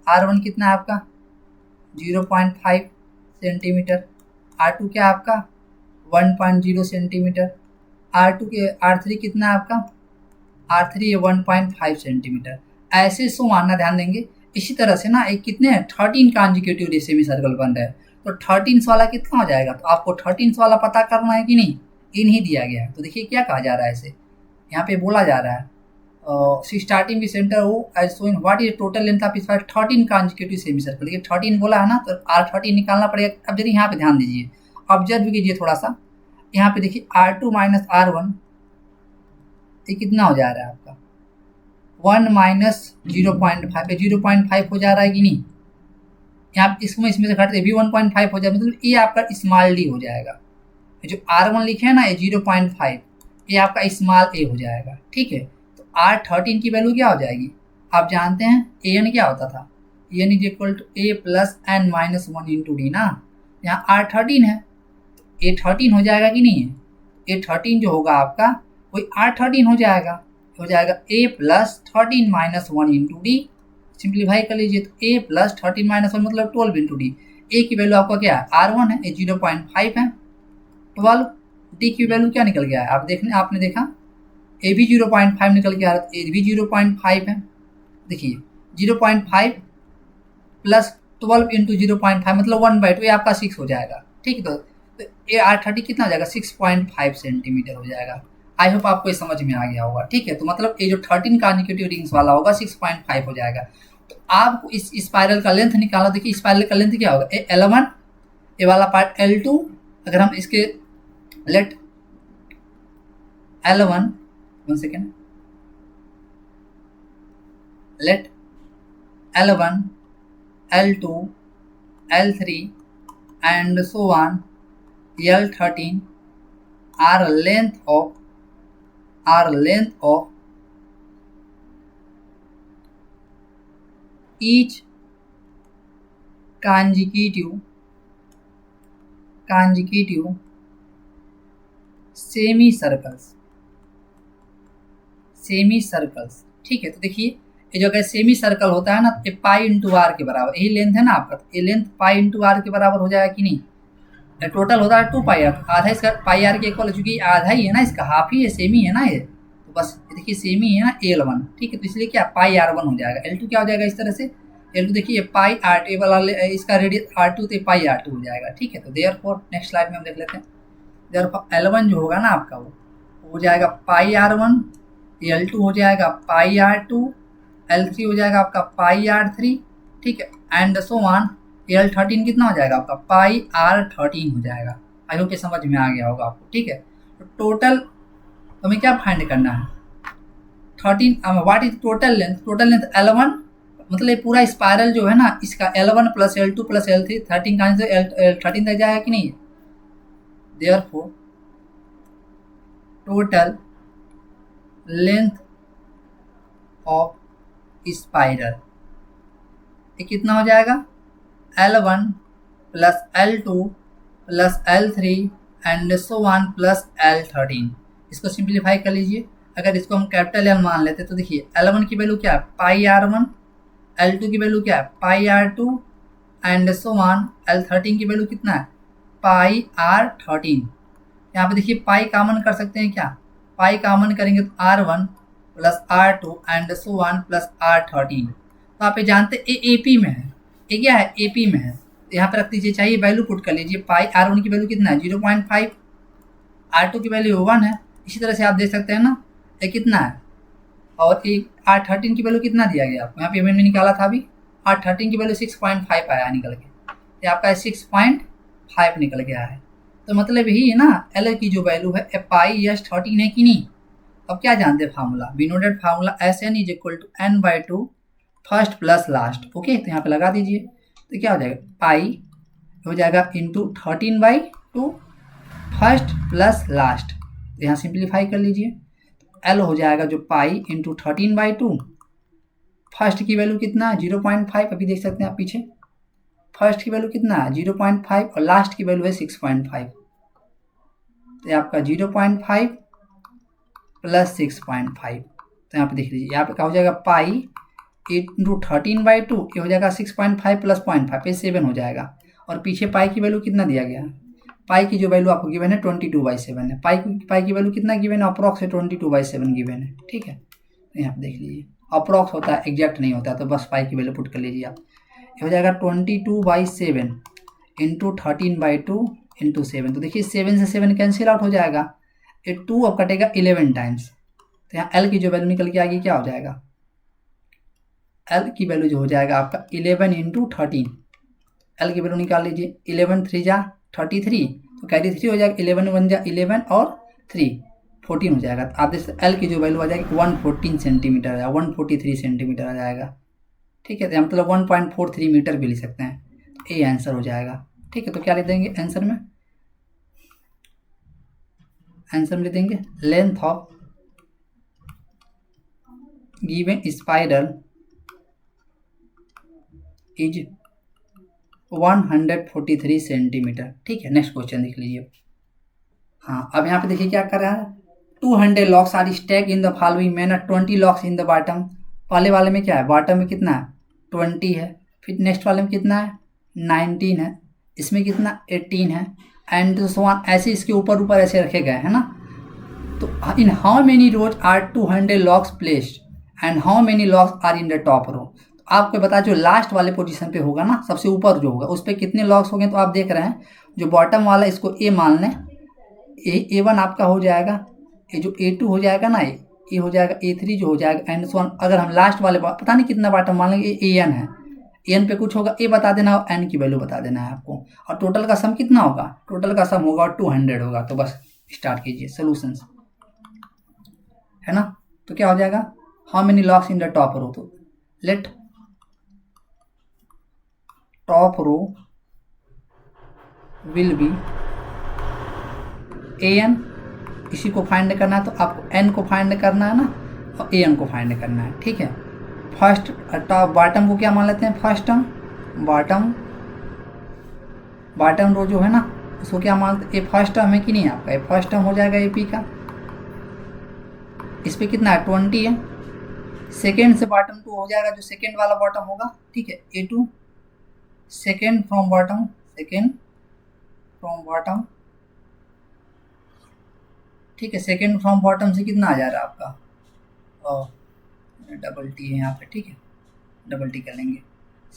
R1 कितना है आपका 0.5 सेंटीमीटर, R2 क्या है आपका 1.0 सेंटीमीटर, R2 के R3 कितना है आपका R3 है 1.5 सेंटीमीटर। ऐसे सो मानना ध्यान देंगे। इसी तरह से ना एक कितने 13 कॉन्जिक्यूटिव सेमी सर्कल बन रहा है, तो 13 वाला कितना हो जाएगा, तो आपको 13 वाला पता करना है कि नहीं, इन ही दिया गया है। तो देखिए क्या कहा जा रहा है, इसे यहाँ पे बोला जा रहा है स्टार्टिंग भी सेंटर हो as showing what is total length of spiral 13 consecutive semi circle. ये 13 बोला है ना, तो R13 निकालना पड़ेगा। अब जरिए यहाँ पे ध्यान दीजिए, ऑब्जर्व कीजिए थोड़ा सा। यहाँ पे देखिए R2 माइनस R1 ये कितना हो जा रहा है आपका 1 माइनस 0.5 पे 0.5 हो जा रहा है कि नहीं। यहाँ इसमें से घटते भी 1.5 हो जाए, मतलब ये आपका स्मॉल डी हो जाएगा। जो R1 लिखे है ना ये 0.5 ये आपका स्मॉल ए हो जाएगा, ठीक है। तो R13 की वैल्यू क्या हो जाएगी, आप जानते हैं एन क्या होता था, N is equal to A plus N minus 1 into D ना। यहाँ R13 है, ए 13 हो जाएगा कि नहीं है, ए 13 जो होगा आपका वही R13 हो जाएगा a plus 13 minus 1 into d. Simplify कर लीजिए, तो ए प्लस 13 माइनस 1 मतलब 12 इंटू डी। ए की वैल्यू आपका क्या है R1 है, ए 0.5 है, 12। डी की वैल्यू क्या निकल गया है, आपने देखा ए भी 0.5 निकल गया, ए भी 0.5 है। देखिए 0.5 प्लस 12 इंटू 0.5 मतलब 1/2, ये आपका 6 हो जाएगा, ठीक है। तो ए R30 कितना हो जाएगा 6.5 सेंटीमीटर हो जाएगा। आई होप आपको ये समझ में आ गया होगा, ठीक है। तो मतलब ये जो 13 कॉन्जिक्यूटिव रिंग्स वाला होगा 6.5 हो जाएगा। तो आपको इस स्पाइरल का लेंथ निकाला, देखिए स्पाइरल का लेंथ क्या होगा, ए L1 ये वाला पार्ट L2। अगर हम इसके let L1 1 second, let L1 L2 L3 and so on L13 are length of each consecutive semi circles, ठीक है। तो देखिए ये जो अगर सेमी सर्कल होता है ना, ये पाई इंटू आर के बराबर, यही लेंथ है ना आपका, ये लेंथ पाई इंटू आर के बराबर हो जाएगा कि नहीं। टोटल होता है 2 पाई आर, आधा इसका पाई आर के इक्वल, चूंकि आधा ही है ना इसका, हाफ ही है, सेमी है ना ये, तो बस देखिए सेमी है ना L1, ठीक है। तो इसलिए क्या पाई R1 हो जाएगा, L2 क्या हो जाएगा इस तरह से, L2 देखिए पाई R2 वाला इसका रेडियस R2 तो पाई R2 हो जाएगा, ठीक है। तो देयरफॉर नेक्स्ट स्लाइड में हम देख लेते हैं, देयरफॉर L1 जो होगा ना आपका वो हो जाएगा पाई R1, L2 हो जाएगा पाई R2, L3 हो जाएगा आपका पाई R3, ठीक है, एंड सो ऑन L13 कितना हो जाएगा आपका पाई R13 हो जाएगा। आई होप ये समझ में आ गया होगा आपको, ठीक है। तो टोटल हमें क्या फाइंड करना है 13, what is total length L1, मतलब ये पूरा स्पाइरल जो है ना इसका L1 plus L2 plus L3 13 का L13 तक जाएगा कि नहीं। Therefore total length of spiral ये कितना हो जाएगा L1 plus L2 plus L3 and so on plus L13। इसको सिंप्लीफाई कर लीजिए, अगर इसको हम कैपिटल L मान लेते तो देखिए L1 की वैल्यू क्या है पाई R1, L2 की वैल्यू क्या है पाई R2 and so on L13 की वैल्यू कितना है पाई R13। यहाँ पे देखिए पाई कॉमन कर सकते हैं क्या, पाई कॉमन करेंगे तो R1 plus R2 and so on plus R13। तो आप ये जानते हैं AP में है, ये क्या है AP में है, तो यहाँ पे रख दीजिए, चाहिए वैल्यू पुट कर लीजिए। पाई R1 की वैल्यू कितना है 0.5, R2 की वैल्यू 1 है। इसी तरह से आप देख सकते हैं ना ये कितना है, और R13 की वैल्यू कितना दिया गया आपको, यहाँ पे मैंने निकाला था अभी, R13 की वैल्यू 6.5 आया निकल के, ये आपका 6.5 निकल गया है। तो मतलब यही है ना L की जो वैल्यू है पाई S13 है कि नहीं। अब क्या जानते हैं formula, we know that formula SN is equal to N/2 first plus last. Okay, तो यहाँ पे लगा दीजिए, तो क्या हो जाएगा पाई हो जाएगा इंटू 13/2 फर्स्ट प्लस लास्ट। तो यहाँ सिंप्लीफाई कर लीजिए, L हो जाएगा जो पाई इंटू 13/2, फर्स्ट की वैल्यू कितना है 0.5, अभी देख सकते हैं आप पीछे, फर्स्ट की वैल्यू कितना है 0.5 और लास्ट की वैल्यू है 6.5। तो आपका 0.5 प्लस 6.5, तो यहाँ पे देख लीजिए, यहाँ पे क्या हो जाएगा पाई इंटू 13/2, ये हो जाएगा 6.5 प्लस 0.5 पे 7 हो जाएगा, और पीछे पाई की वैल्यू कितना दिया गया पाई की जो वैल्यू आपको गिवन है 22/7 है। पाई की वैल्यू कितना गिवन है, अप्रॉक्स है 22/7 गिवन है। ठीक है, तो यहाँ पे देख लीजिए, अप्रॉक्स होता है, एग्जैक्ट नहीं होता है, तो बस पाई की वैल्यू पुट कर लीजिए आप। ये हो जाएगा 22/7 इंटू 13/2 इंटू 7। तो देखिए 7 से 7 कैंसिल आउट हो जाएगा, ये 2 अब कटेगा 11 टाइम्स। तो यहाँ एल की जो वैल्यू निकल के आएगी क्या हो जाएगा, एल की वैल्यू जो हो जाएगा आपका 11 इंटू 13। एल की वैल्यू निकाल लीजिए, 11 3 जा 33, तो कैरी 3 हो जाएगा, 11 1 जा 11 और 3 14 हो जाएगा। तो आप देख सकते एल की जो वैल्यू आ जाएगी 114 सेंटीमीटर आ जाएगा, 143 सेंटीमीटर आ जाएगा। ठीक है, तो मतलब 1.43 मीटर भी लिख सकते हैं, तो ये आंसर हो जाएगा। ठीक है, तो क्या लिख देंगे आंसर में, आंसर में लिख देंगे length of given spiral is 143 centimetre. ठीक है, नेक्स्ट क्वेश्चन देख लीजिए। हाँ, अब यहाँ पे देखिए क्या कर रहा है, 200 logs are stack in the following manner, 20 logs in the bottom. पहले वाले में क्या है, बॉटम में कितना है 20 है, फिर नेक्स्ट वाले में कितना है 19 है, इसमें कितना 18 है, एंड सो ऑन, ऐसे इसके ऊपर ऊपर ऐसे रखे गए हैं ना। तो in how many rows are 200 logs placed and how many locks are in the top row. आपको बता, जो लास्ट वाले पोजीशन पे होगा ना, सबसे ऊपर जो होगा उस पर कितने लॉक्स हो गए। तो आप देख रहे हैं जो बॉटम वाला इसको ए मान लें, A1 आपका हो जाएगा, ये जो A2 हो जाएगा ना, ये हो जाएगा A3 जो हो जाएगा, एंड सो ऑन। अगर हम लास्ट वाले पता नहीं कितना बॉटम मान लेंगे, AN है, AN पे कुछ होगा, A बता देना और N की वैल्यू बता देना है आपको, और टोटल का सम कितना होगा, टोटल का सम होगा 200 होगा। तो बस स्टार्ट कीजिए सोल्यूशंस, है ना। तो क्या हो जाएगा, how many locks in the top row, तो let top row will be AN, इसी को फाइंड करना है, तो आपको N को फाइंड करना है ना, और AN को फाइंड करना है। ठीक है, फर्स्ट टॉप बॉटम को क्या मान लेते हैं, फर्स्ट टर्म बॉटम रो जो है ना उसको क्या मानते हैं, ये फर्स्ट टर्म है कि नहीं आपका, ये फर्स्ट टर्म हो जाएगा AP का, इस पर कितना है 20 है, सेकेंड से बॉटम 2 हो जाएगा, जो सेकेंड वाला बॉटम होगा। ठीक है, A2 सेकेंड फ्रॉम बॉटम, ठीक है, सेकेंड फ्रॉम बॉटम से कितना आ जा रहा है आपका, डबल टी है यहाँ पे। ठीक है, डबल टी कर लेंगे,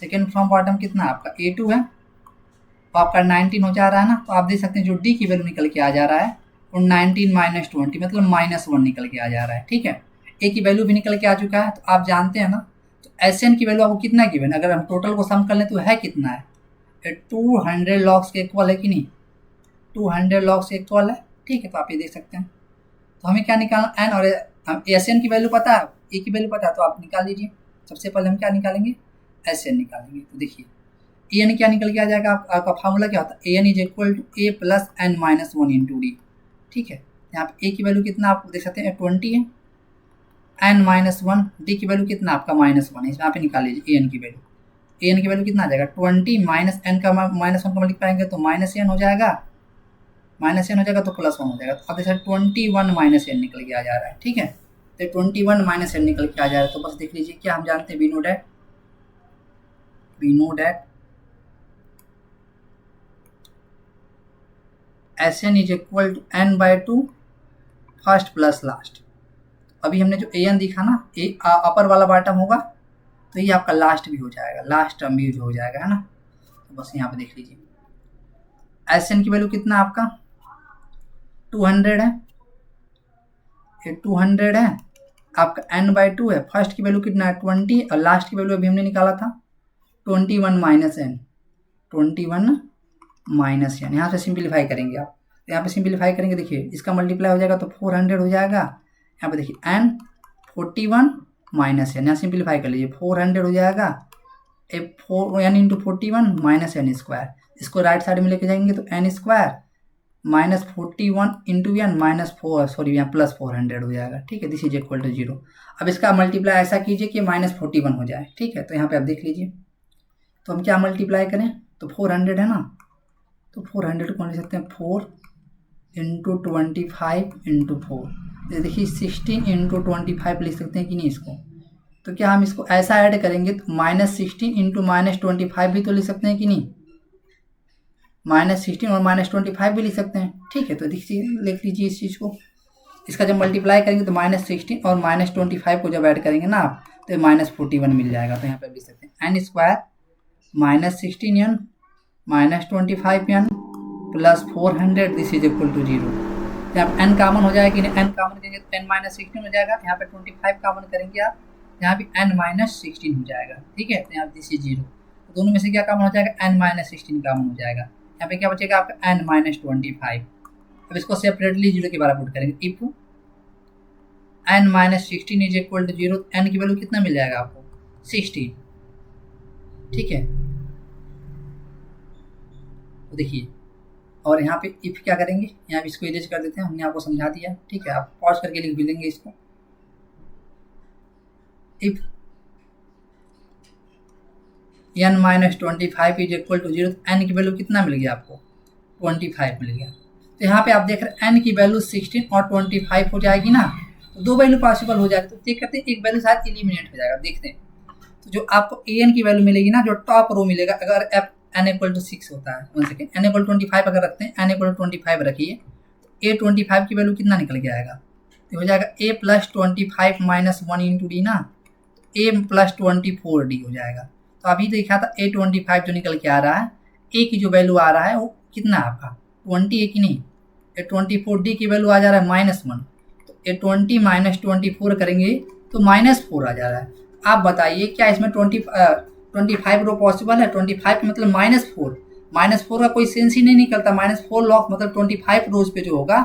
सेकेंड फ्रॉम बॉटम कितना आपका A2 है, तो आपका 19 हो जा रहा है ना। तो आप देख सकते हैं जो D की वैल्यू निकल के आ जा रहा है वो 19 - 20 मतलब -1 निकल के आ जा रहा है। ठीक है, A की वैल्यू भी निकल के आ चुका है, तो आप जानते हैं ना, तो SN की वैल्यू आपको कितना गिवन, अगर हम टोटल को सम कर लें तो है कितना है, 200 लॉक्स के इक्वल है कि नहीं, 200 लॉक्स के इक्वल है। ठीक है, तो आप ये देख सकते हैं। तो हमें क्या निकालना, N और SN की वैल्यू पता है, A की वैल्यू पता है, तो आप निकाल लीजिए। सबसे पहले हम क्या निकालेंगे, SN निकालेंगे। तो देखिए AN क्या निकल के आ जाएगा, आपका फार्मूला क्या होता है, AN is equal to A plus N minus 1 into D। ठीक है, यहाँ पे A की वैल्यू कितना आप देख सकते हैं 20 है, N माइनस 1, D की वैल्यू कितना आपका -1 है, इसमें यहाँ पे निकाल लीजिए AN की वैल्यू। AN की वैल्यू कितना आ जाएगा 20 माइनस N का -1 का मल्टीप्लाई तो -N हो जाएगा, -N हो जाएगा तो +1 हो जाएगा। तो अब देखिए 21 -N निकल के आ जा रहा है। ठीक है, तो 21 -N निकल के आ जा रहा है। तो बस देख लीजिए क्या हम जानते हैं, we know that SN is equal to N/2 first plus last. अभी हमने जो AN दिखा ना, अपर वाला बॉटम होगा, तो ये आपका लास्ट भी हो जाएगा, लास्ट टर्म भी हो जाएगा, है ना। तो बस यहाँ पे देख लीजिए SN की वैल्यू कितना आपका 200 है, ये 200 है, आपका N/2 है, फर्स्ट की वैल्यू कितना है 20 और लास्ट की वैल्यू अभी हमने निकाला था 21 -N। यहाँ से सिंप्लीफाई करेंगे आप, तो यहाँ पे सिंप्लीफाई करेंगे, देखिए इसका मल्टीप्लाई हो जाएगा तो 400 हो जाएगा। यहाँ पे देखिए N 41 -N, यहाँ सिंप्लीफाई कर लीजिए 400 हो जाएगा, 4 N इंटू 41 -N स्क्वायर, इसको राइट साइड में लेके जाएंगे तो N स्क्वायर -41 इंटू N यहाँ प्लस 400 हो जाएगा। ठीक है, दिस इज इक्वल टू 0। अब इसका मल्टीप्लाई ऐसा कीजिए कि -41 हो जाए। ठीक है, तो यहाँ पे आप देख लीजिए, तो हम क्या मल्टीप्लाई करें, तो 400 है ना, तो 400 को लिख सकते हैं 4 इंटू 25 इंटू 4, देखिए 16 इंटू 25 लिख सकते हैं कि नहीं इसको। तो क्या हम इसको ऐसा ऐड करेंगे तो -16 इंटू -25 भी तो लिख सकते हैं कि नहीं, -16 और -25 भी लिख सकते हैं, ठीक है। तो देखिए लिख लीजिए इस चीज़ को। इसका जब मल्टीप्लाई करेंगे तो -16 और -25 को जब ऐड करेंगे ना आप, तो -41 मिल जाएगा। तो यहाँ पे लिख सकते हैं n square -16n -25n plus 400 this is equal to 0। यहाँ पे n कामन हो जाएगा कि नहीं, n कामन करेंगे तो n -16 हो जाएगा। यहाँ पे 25 कामन करेंगे आप, यहाँ पे n -16 हो जाएगा, ठीक है। तो यहाँ दिस इज 0, तो दोनों में से क्या कामन हो जाएगा, n -16 कामन हो जाएगा। यहाँ पे क्या बचेगा आपका n -25। अब इसको सेपरेटली 0 के बराबर पुट करेंगे। If n -16 is equal to 0, n की वैल्यू कितना मिल जाएगा आपको, 16, ठीक है। तो देखिए, और यहाँ पे इफ क्या करेंगे, यहाँ पे इसको इरेज कर देते हैं, हमने आपको समझा दिया, ठीक है। आप पॉज करके लिख भी लेंगे इसको। If n -25 is equal to 0, n की वैल्यू कितना मिल गया आपको, 25 मिल गया। तो यहाँ पे आप देख रहे हैं n की वैल्यू 16 और 25 हो जाएगी ना, तो दो वैल्यू पॉसिबल हो जाएगी। तो चेक करते हैं, एक वैल्यू शायद एलिमिनेट हो जाएगा, देखते हैं। तो जो आपको an की वैल्यू मिलेगी ना, जो टॉप रो मिलेगा, अगर n इक्वल टू 6 होता है, 1 सेकेंड, n इक्वल 25 अगर रखते हैं, n इक्वल 25 रखिए, तो a 25 की वैल्यू कितना निकल के आएगा, तो हो जाएगा a plus 25 minus 1 into D ना, a प्लस 24 डी हो जाएगा। तो अभी देखा था a 25 जो निकल के आ रहा है, a की जो वैल्यू आ रहा है वो कितना है आपका 20 है कि नहीं, a 24 डी की वैल्यू आ जा रहा है -1, तो a 20 माइनस 24 करेंगे तो -4 आ जा रहा है। आप बताइए क्या इसमें 25 रो पॉसिबल है, 25 मतलब -4 का कोई सेंस ही नहीं निकलता। -4 लॉक मतलब 25 रोज पे जो होगा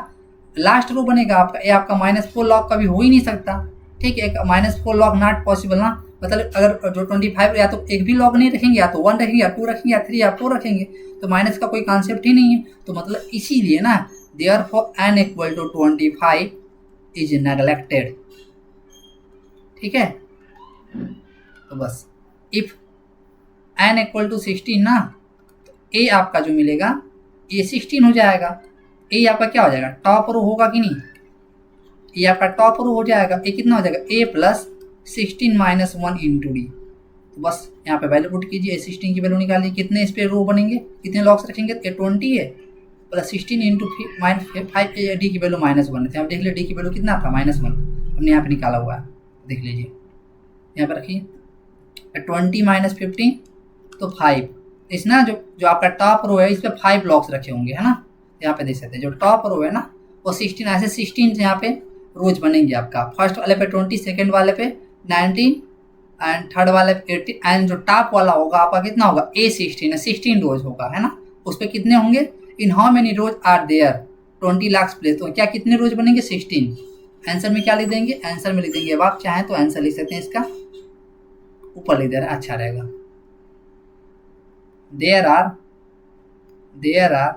लास्ट रो बनेगा आपका, ये आपका -4 लॉक कभी हो ही नहीं सकता, ठीक है। -4 लॉक नॉट पॉसिबल ना, मतलब अगर जो 25 या तो एक भी लॉक नहीं रखेंगे, या तो 1 रखेंगे, या 2 रखेंगे, या 3 या 4 रखेंगे, तो माइनस का कोई कॉन्सेप्ट ही नहीं है। तो मतलब इसीलिए ना, therefore n equal to 25 is neglected, ठीक है। तो बस इफ n इक्वल टू 16 ना, तो a आपका जो मिलेगा ये 16 हो जाएगा। a आपका क्या हो जाएगा, टॉप रो होगा कि नहीं, ये आपका टॉप रो हो जाएगा। a कितना हो जाएगा, a plus 16 minus 1 into D. तो बस यहाँ पे वैल्यू पुट कीजिए, 16 की वैल्यू निकालिए, कितने इस पे रो बनेंगे, कितने लॉक्स रखेंगे, a 20 है प्लस 16 इंटू -5, डी की वैल्यू -1 है। आप देख लीजिए डी की वैल्यू कितना था, -1 हमने यहाँ पे निकाला हुआ है, देख लीजिए यहाँ पर रखिए। 20 माइनस 15 तो 5, इस ना जो आपका टॉप रो है इस पे 5 ब्लॉक्स रखे होंगे, है ना। यहाँ पे देख सकते हैं जो टॉप रो है ना वो 16, ऐसे 16 से यहाँ पे रोज बनेंगे आपका। फर्स्ट वाले पे 20, सेकंड वाले पे 19 एंड थर्ड वाले पे 18, एंड जो टॉप वाला होगा आपका कितना होगा, A16 है, 16 रोज होगा, है ना। उस पर कितने होंगे, in how many rows are there 20 lakh place, तो क्या कितने रोज बनेंगे, 16। आंसर में क्या लिख देंगे, आंसर में लिख देंगे, अब आप चाहें तो आंसर लिख सकते हैं, इसका ऊपर लिख दे रहा अच्छा रहेगा। there are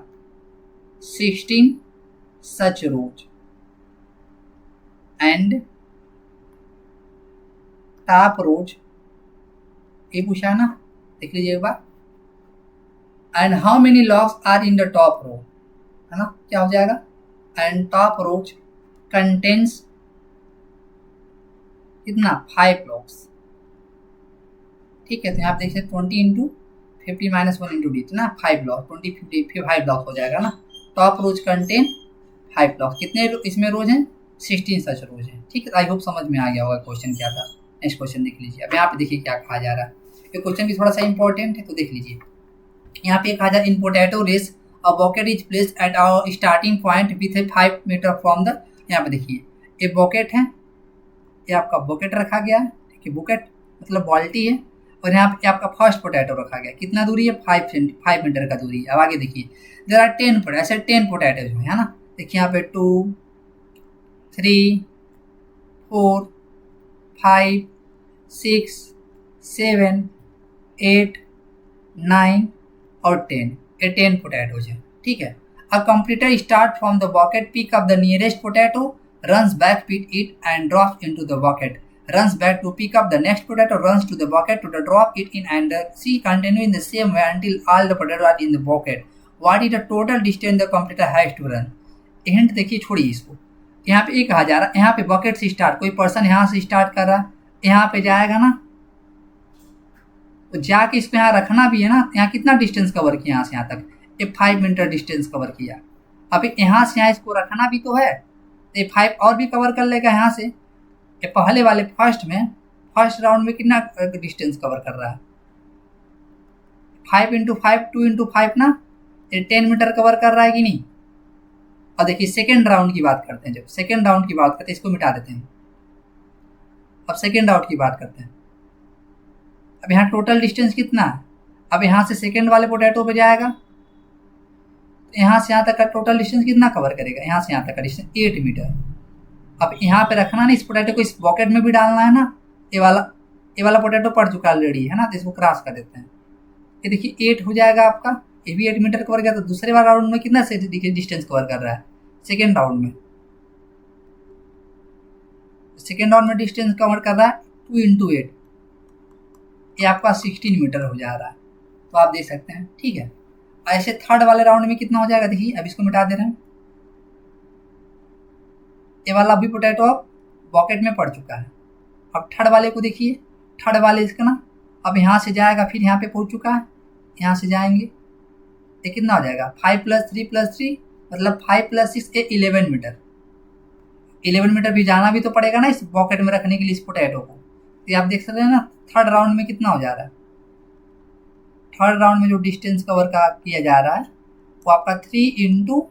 16 such rows and top rows, ये पूछा ना, देख लीजिए एक बार। And how many locks are in the top row, है ना, क्या हो जाएगा, एंड टॉप रोज कंटेन्स कितना 5 लॉक्स, ठीक है। तो यहाँ आप देख सकते 20 इंटू 50 माइनस 1 इंटू डी, तो ना 5 ब्लॉक, 20 50 5 ब्लॉक हो जाएगा ना। टॉप रोज कंटेन 5 ब्लॉक, कितने इसमें रोज हैं, 16 सच रोज हैं, ठीक है। आई होप समझ में आ गया होगा क्वेश्चन क्या था। नेक्स्ट क्वेश्चन देख लीजिए। अब यहाँ पे देखिए क्या कहा जा रहा है, ये क्वेश्चन भी थोड़ा सा इंपॉर्टेंट है, तो देख लीजिए। यहाँ पे कहा जा रहा है, in potato race a bucket is placed at our starting point with a 5 meter from the, यहाँ पे देखिए ये बॉकेट है, ये आपका बॉकेट रखा गया है, ठीक है, बॉकेट मतलब बाल्टी है, और यहाँ पे आपका फर्स्ट पोटैटो रखा गया, कितना दूरी है, 5 मीटर का दूरी है। अब आगे देखिए देयर आर 10 पोटैटो, ऐसे 10 पोटैटो है ना, देखिए यहाँ पे 2 3 4 5 6 7 8 9 और 10, ये 10 पोटैटोज है, ठीक है। A competitor start from the bucket, pick up the nearest potato, runs back with it and drops into the bucket, runs back to pick up the next potato, runs to the bucket to drop it in, and see continue in the same way until all the potatoes are in the bucket. What is the total distance the completer has to run? Hint देखिए, छोड़िए इसको। यहाँ पे एक कहा जा रहा है, यहाँ पे बकेट से स्टार्ट, कोई पर्सन यहाँ से स्टार्ट कर रहा है, यहाँ पे जाएगा ना, तो जाके इसको यहाँ रखना भी है ना, यहाँ कितना डिस्टेंस कवर किया यहाँ से यहाँ तक, ये 5 मीटर डिस्टेंस कवर किया। अभी यहाँ से यहाँ इसको रखना भी तो है, तो ये 5 और भी कवर कर लेगा यहाँ से। ये पहले वाले फर्स्ट राउंड में कितना डिस्टेंस कवर कर रहा है, 5 इंटू 5 2 इंटू 5 ना, ये 10 मीटर कवर कर रहा है कि नहीं। और देखिए सेकेंड राउंड की बात करते हैं, जब सेकेंड राउंड की बात करते हैं, इसको मिटा देते हैं। अब सेकेंड राउंड की बात करते हैं। अब यहाँ टोटल डिस्टेंस कितना है, अब यहाँ से सेकेंड वाले पोटैटो पे जाएगा, तो यहाँ से यहाँ तक का टोटल डिस्टेंस कितना कवर करेगा, यहाँ से यहाँ तक का डिस्टेंस 8 मीटर। अब यहाँ पे रखना ना, इस पोटैटो को इस बॉकेट में भी डालना है ना, ये वाला पोटैटो पड़ चुका ऑलरेडी है ना, तो इसको क्रॉस कर देते हैं। ये देखिए 8 हो जाएगा आपका, ये भी 8 मीटर कवर किया। तो दूसरे वाला राउंड में कितना से देखिए डिस्टेंस कवर कर रहा है, सेकेंड राउंड में डिस्टेंस कवर कर रहा है 2 इंटू 8, ये आपका 16 मीटर हो जा रहा है। तो आप देख सकते हैं, ठीक है। ऐसे थर्ड वाले राउंड में कितना हो जाएगा, देखिए अब इसको मिटा दे रहे हैं। ये वाला अभी पोटैटो अब बॉकेट में पड़ चुका है। अब थर्ड वाले को देखिए, थर्ड वाले इसका ना अब यहाँ से जाएगा, फिर यहाँ पे पहुँच चुका है, यहाँ से जाएंगे, ये कितना हो जाएगा 5 + 3 + 3 मतलब 5 + 6 ये 11 मीटर। 11 मीटर भी जाना भी तो पड़ेगा ना इस बॉकेट में रखने के लिए इस पोटैटो को। तो आप देख सकते हैं ना थर्ड राउंड में कितना हो जा रहा है। थर्ड राउंड में जो डिस्टेंस कवर का किया जा रहा है वो आपका 2 इंटू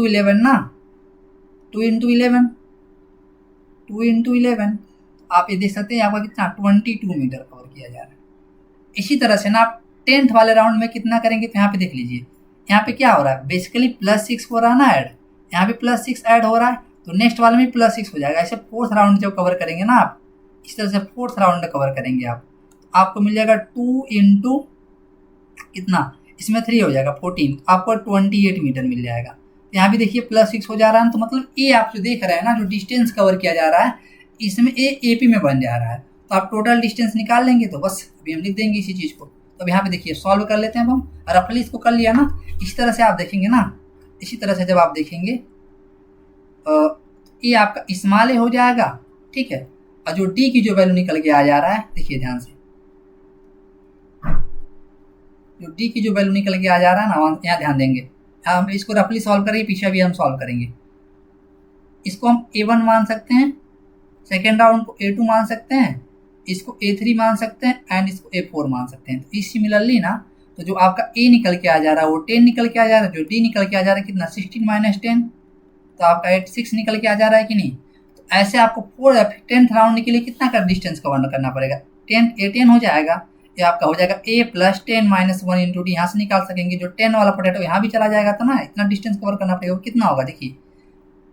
11 ना, 2 इंटू 11 आप ये देख सकते हैं आपका कितना 22 मीटर कवर किया जा रहा है। इसी तरह से ना आप 10th वाले राउंड में कितना करेंगे, तो यहाँ पे देख लीजिए, यहाँ पे क्या हो रहा है, बेसिकली +6 हो रहा है ना ऐड, यहाँ पे +6 ऐड हो रहा है, तो नेक्स्ट वाले में +6 हो जाएगा। ऐसे फोर्थ राउंड जब कवर करेंगे ना आप, इस तरह से फोर्थ राउंड कवर करेंगे आप, तो आपको मिल जाएगा 2 इंटू कितना, इसमें 3 हो जाएगा 14, आपको 28 मीटर मिल जाएगा। यहाँ भी देखिए +6 हो जा रहा है, तो मतलब ये आप जो देख रहे हैं ना, जो डिस्टेंस कवर किया जा रहा है, इसमें AP में बन जा रहा है। तो आप टोटल डिस्टेंस निकाल लेंगे, तो बस अभी हम लिख देंगे इसी चीज़ को। तो अब यहाँ पे देखिए सॉल्व कर लेते हैं अब हम, रफली इसको कर लिया ना, इस तरह से आप देखेंगे ना, इसी तरह से जब आप देखेंगे ये आपका इस्माल हो जाएगा, ठीक है। और जो D की जो वैल्यू निकल के आ जा रहा है, देखिए ध्यान से, जो D की जो वैल्यू निकल के आ जा रहा है ना, यहाँ ध्यान देंगे, हम इसको रफली सॉल्व करेंगे, पीछे भी हम सॉल्व करेंगे। इसको हम A1 मान सकते हैं, सेकेंड राउंड को A2 मान सकते हैं, इसको A3 मान सकते हैं, एंड इसको A4 मान सकते हैं। तो इस सिमिलरली ना, तो जो आपका A निकल के आ जा रहा है वो 10 निकल के आ जा रहा है, जो D निकल के आ जा रहा है कितना 16 - 10, तो आपका 6 निकल के आ जा रहा है कि नहीं। तो ऐसे आपको 10th राउंड के लिए कितना का डिस्टेंस कवर करना पड़ेगा, 10 हो जाएगा, ये आपका हो जाएगा A + 10 - 1 इंटू D। यहाँ से निकाल सकेंगे, जो 10 वाला पोटैटो यहाँ भी चला जाएगा, तो ना इतना डिस्टेंस कवर करना पड़ेगा। कितना होगा देखिए,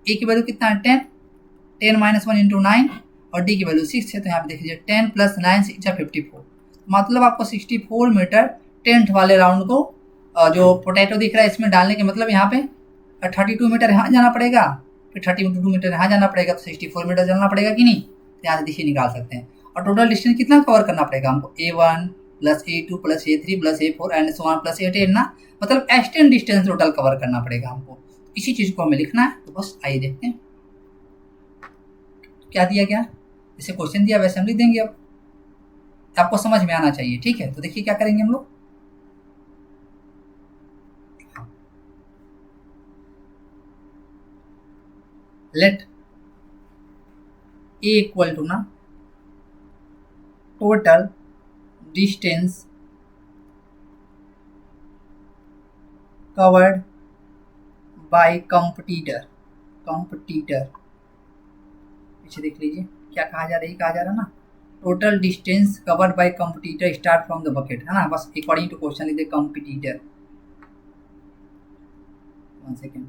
A की वैल्यू कितना है 10 - 1 इंटू 9, और D की वैल्यू 6 है, तो यहाँ पे देख लीजिए 10 + 9 = 54, मतलब आपको 64 मीटर 10th वाले राउंड को जो पोटैटो दिख रहा है इसमें डालने के, मतलब यहाँ पे 32 मीटर यहाँ जाना पड़ेगा, फिर 32 मीटर यहाँ जाना पड़ेगा, तो 64 मीटर चलना पड़ेगा कि नहीं। तो यहाँ से देखिए निकाल सकते हैं। और टोटल डिस्टेंस कितना कवर करना पड़ेगा हमको, A1 + A2 + A3 + A4 and so on + A10 ना, मतलब एक्सटेंड डिस्टेंस टोटल कवर करना पड़ेगा हमको। इसी चीज़ को हमें लिखना है। तो बस आइए देखते हैं क्या दिया गया, जैसे क्वेश्चन दिया वैसे हम लिख देंगे। अब आपको समझ में आना चाहिए, ठीक है। तो देखिए क्या करेंगे हम लोग, लेट A इक्वल टू ना total distance covered by competitor, पीछे देख लीजिए क्या कहा जा रहा है ना, total distance covered by competitor start from the bucket, है ना। बस अकॉर्डिंग टू क्वेश्चन लिख दे कंपटीटर। 1 सेकेंड,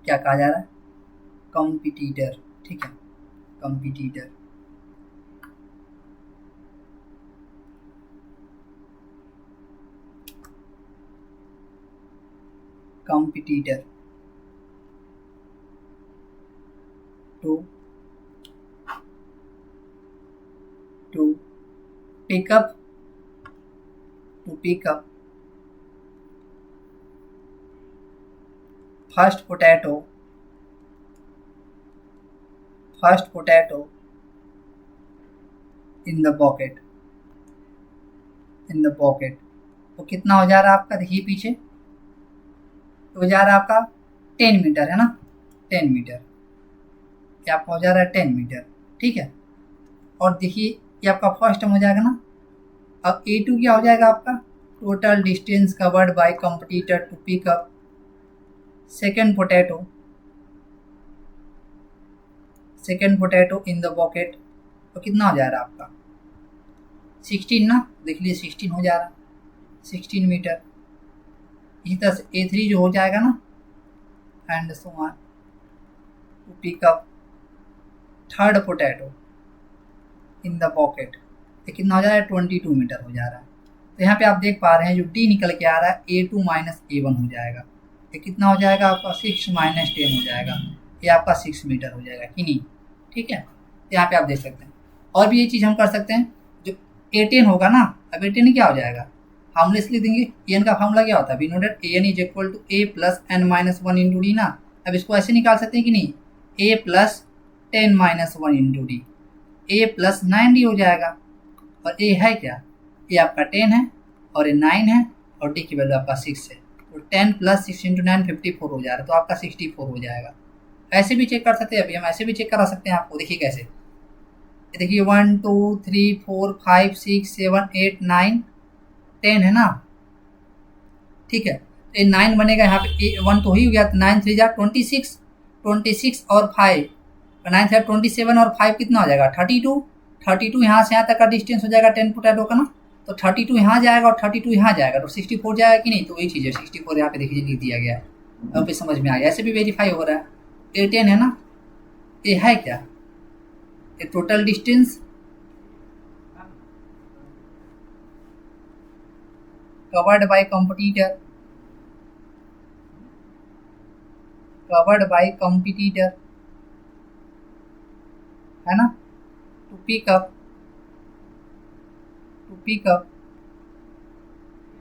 क्या कहा जा रहा है, कंपटीटर, ठीक है, competitor. competitor to pick up first potato in the pocket, in the pocket. तो कितना हो जा रहा है आपका, देखिए पीछे तो हो जा रहा है आपका 10 मीटर है ना, 10 मीटर, ये आपका हो जा रहा है 10 मीटर, ठीक है। और देखिए ये आपका फर्स्ट टर्म हो जाएगा ना। अब A2 क्या हो जाएगा आपका, total distance covered by competitor to pick up second potato, second potato in the pocket. तो कितना हो जा रहा है आपका 16 ना, देख लीजिए 16 हो जा रहा है, 16 मीटर। इसी तरह से A3 जो हो जाएगा ना, and so on to pick up third potato in the pocket. तो कितना हो जा रहा है 22 मीटर हो जा रहा है। तो यहाँ पे आप देख पा रहे हैं जो D निकल के आ रहा है A2 माइनस A1 हो जाएगा। ये कितना हो जाएगा आपका 6 माइनस 10 हो जाएगा, ये आपका 6 मीटर हो जाएगा कि नहीं, ठीक है। तो यहाँ पे आप देख सकते हैं। और भी ये चीज़ हम कर सकते हैं, जो A10 होगा ना, अब A10 क्या हो जाएगा, हम इसलिए देंगे एन का फॉर्मूला क्या होता है, we know that n is equal to A plus N minus 1 into D ना। अब इसको ऐसे निकाल सकते हैं कि नहीं, a plus 10 minus 1 into d, a plus 9D हो जाएगा। और ए है क्या, ये आपका 10 है और ये 9 है और डी की वैल्यू आपका 6 है। तो 10 प्लस 6 इंटू 9 54 हो जा रहा है, तो आपका 64 हो जाएगा। ऐसे भी चेक कर सकते हैं, अभी हम ऐसे भी चेक करा सकते हैं आपको, देखिए कैसे। देखिए 1 2 3 4 5 6 7 8 9 10 है ना, ठीक है। तो ये 9 बनेगा यहाँ पे, 1 तो ही हो गया, तो 9 3 जा 26, 26 और 5, 9 3 27 और 5 कितना हो जाएगा 32, 32 यहाँ से यहाँ तक का डिस्टेंस हो जाएगा 10 पोटैटो का ना। तो 32 यहाँ जाएगा और 32 यहाँ जाएगा, तो 64 जाएगा कि नहीं, तो वही चीज़ है 64 यहाँ पे देखिए लिख दिया गया है। अब पे समझ में आ गया, ऐसे भी वेरीफाई हो रहा है। ये 10 है ना, ये है क्या, ये total distance covered by competitor, covered by competitor है ना, to pick up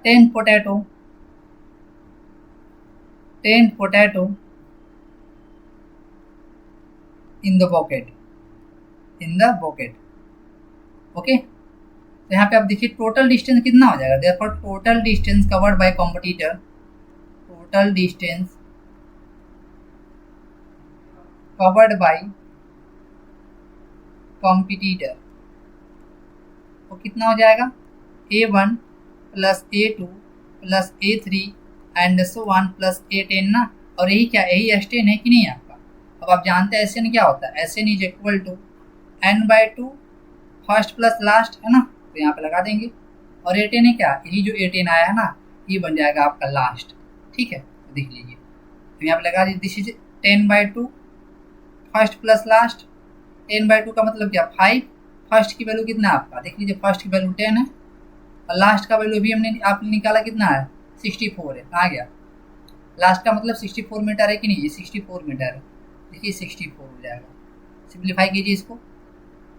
10 potato, 10 potato in the pocket, in the pocket, okay. तो यहाँ पे आप देखिए टोटल डिस्टेंस कितना हो जाएगा, therefore total distance covered bye competitor, total distance covered bye competitor, तो कितना हो जाएगा A1 plus A2 plus A3 and so 1 plus A10 ना। और यही क्या, यही S10 है कि नहीं आपका। अब आप जानते हैं SN क्या होता है, SN is equal to n/2 first plus last है ना, तो यहाँ पे लगा देंगे। और A10 है क्या, यही जो A10 आया है ना, ये बन जाएगा आपका लास्ट, ठीक है। तो देख लीजिए, तो यहाँ पे लगा दीजिए this is 10/2 first plus last, 10/2 का मतलब क्या 5, फर्स्ट की वैल्यू कितना है आपका, देख लीजिए फर्स्ट की वैल्यू 10 है और लास्ट का वैल्यू भी आपने निकाला कितना है 64 है, कहाँ गया लास्ट का मतलब 64 मीटर है कि नहीं, ये 64 मीटर है, देखिए 64 हो जाएगा। सिंप्लीफाई कीजिए इसको,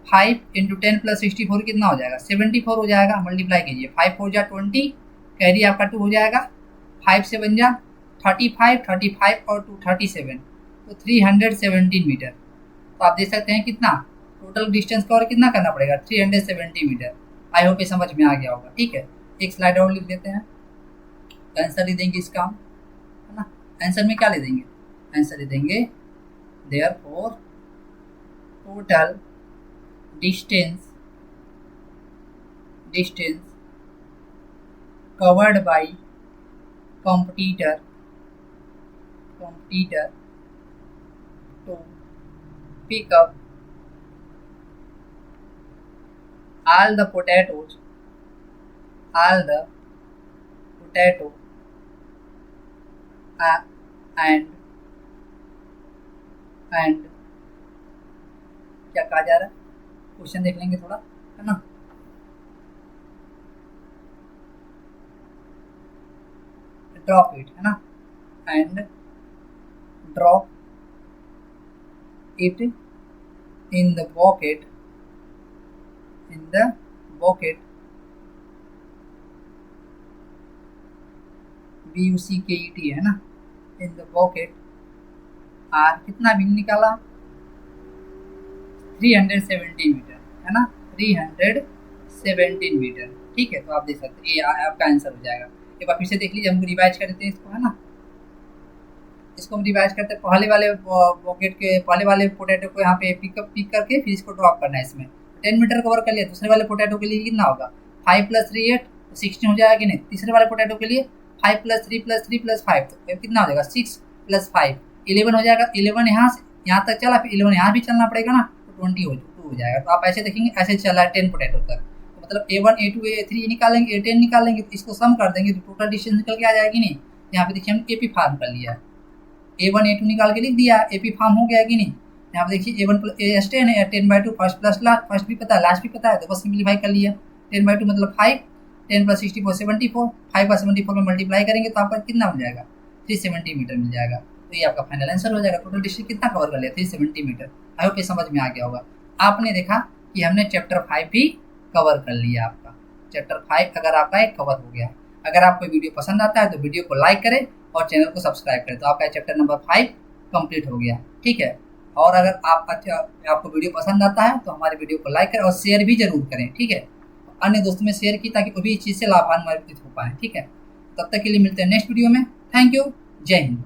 5 इंटू 10 प्लस 64 कितना हो जाएगा 74 हो जाएगा। मल्टीप्लाई कीजिए 5 4 जा 20, कैरी आपका 2 हो जाएगा, 5 से बन जा 35, 35 और 2 37, तो 317 मीटर। तो आप देख सकते हैं कितना टोटल डिस्टेंस कवर कितना करना पड़ेगा 370 मीटर। आई होप ये समझ में आ गया होगा, ठीक है। एक स्लाइड और लिख देते हैं, आंसर लिख देंगे इसका, है ना। आंसर में क्या ले देंगे, आंसर ले देंगे therefore total distance covered bye competitor to pick up all the potato and क्या कहा जा रहा है, क्वेश्चन देख लेंगे थोड़ा, है ना। ड्रॉप इट, है ना, and drop it in the bouquet, BUCKET है ना, इन द बॉकेट आर कितना भी निकाला 370 मीटर, है ना, 317 मीटर। ठीक है, तो आप देख सकते हैं ये आपका आंसर हो जाएगा। एक बार फिर से देख लीजिए, हम रिवाइज कर देते हैं इसको, है ना। इसको हम रिवाइज करते हैं, पहले वाले पॉकेट के पहले वाले पोटैटो को यहाँ पे पिक करके फिर इसको ड्रॉप करना है इसमें। 10 मीटर कवर कर लिया। दूसरे वाले पोटैटो के लिए कितना होगा, 5 + 3 8, 16 हो जाएगा कि नहीं। तीसरे वाले पोटैटो के लिए 5 + 3 + 3 + 5, तो कितना हो जाएगा, 6 + 5 11 हो जाएगा। 11 यहाँ से यहाँ तक चला, फिर 11 यहाँ भी चलना पड़ेगा ना, तो 20 हो जाएगा। तो आप ऐसे देखेंगे, ऐसे चला है 10 पोटैटो तक। तो मतलब A1 A2 A3 निकालेंगे, A10 निकालेंगे, तो इसको सम कर देंगे तो टोटल डिस्टेंस निकल के आ जाएगी नहीं। यहाँ पे देखिए हम AP फार्म कर लिया है, A1 A2 निकाल के लिख दिया, AP फार्म हो गया कि नहीं। यहाँ पे देखिए A1 + 10 है, 10/2 फर्स्ट प्लस लास्ट, फर्स्ट भी पता है लास्ट भी पता है, तो बस सिंप्लीफाई कर लिया। 10/2 मतलब 5, 10 + 64 74, 5 पर 74 में मल्टीप्लाई करेंगे तो आपका कितना हो जाएगा, 370 मीटर मिल जाएगा। तो ये आपका फाइनल आंसर हो जाएगा। टोटल डिस्टेंस कितना कवर कर लिया, 370 मीटर। आई होप ये समझ में आ गया होगा। आपने देखा कि हमने चैप्टर 5 भी कवर कर लिया। आपका चैप्टर 5 अगर आपका एक कवर हो गया। अगर आपको वीडियो पसंद आता है तो वीडियो को लाइक करें और चैनल को सब्सक्राइब करें, तो आपका चैप्टर नंबर 5 कंप्लीट हो गया। ठीक है, और अगर आपको वीडियो पसंद आता है तो हमारे वीडियो को लाइक करें और शेयर भी जरूर करें। ठीक है, अन्य दोस्तों में शेयर की, ताकि वो भी इस चीज़ से लाभान्वित हो पाए। ठीक है, तब तक के लिए मिलते हैं नेक्स्ट वीडियो में। थैंक यू, जय हिंद।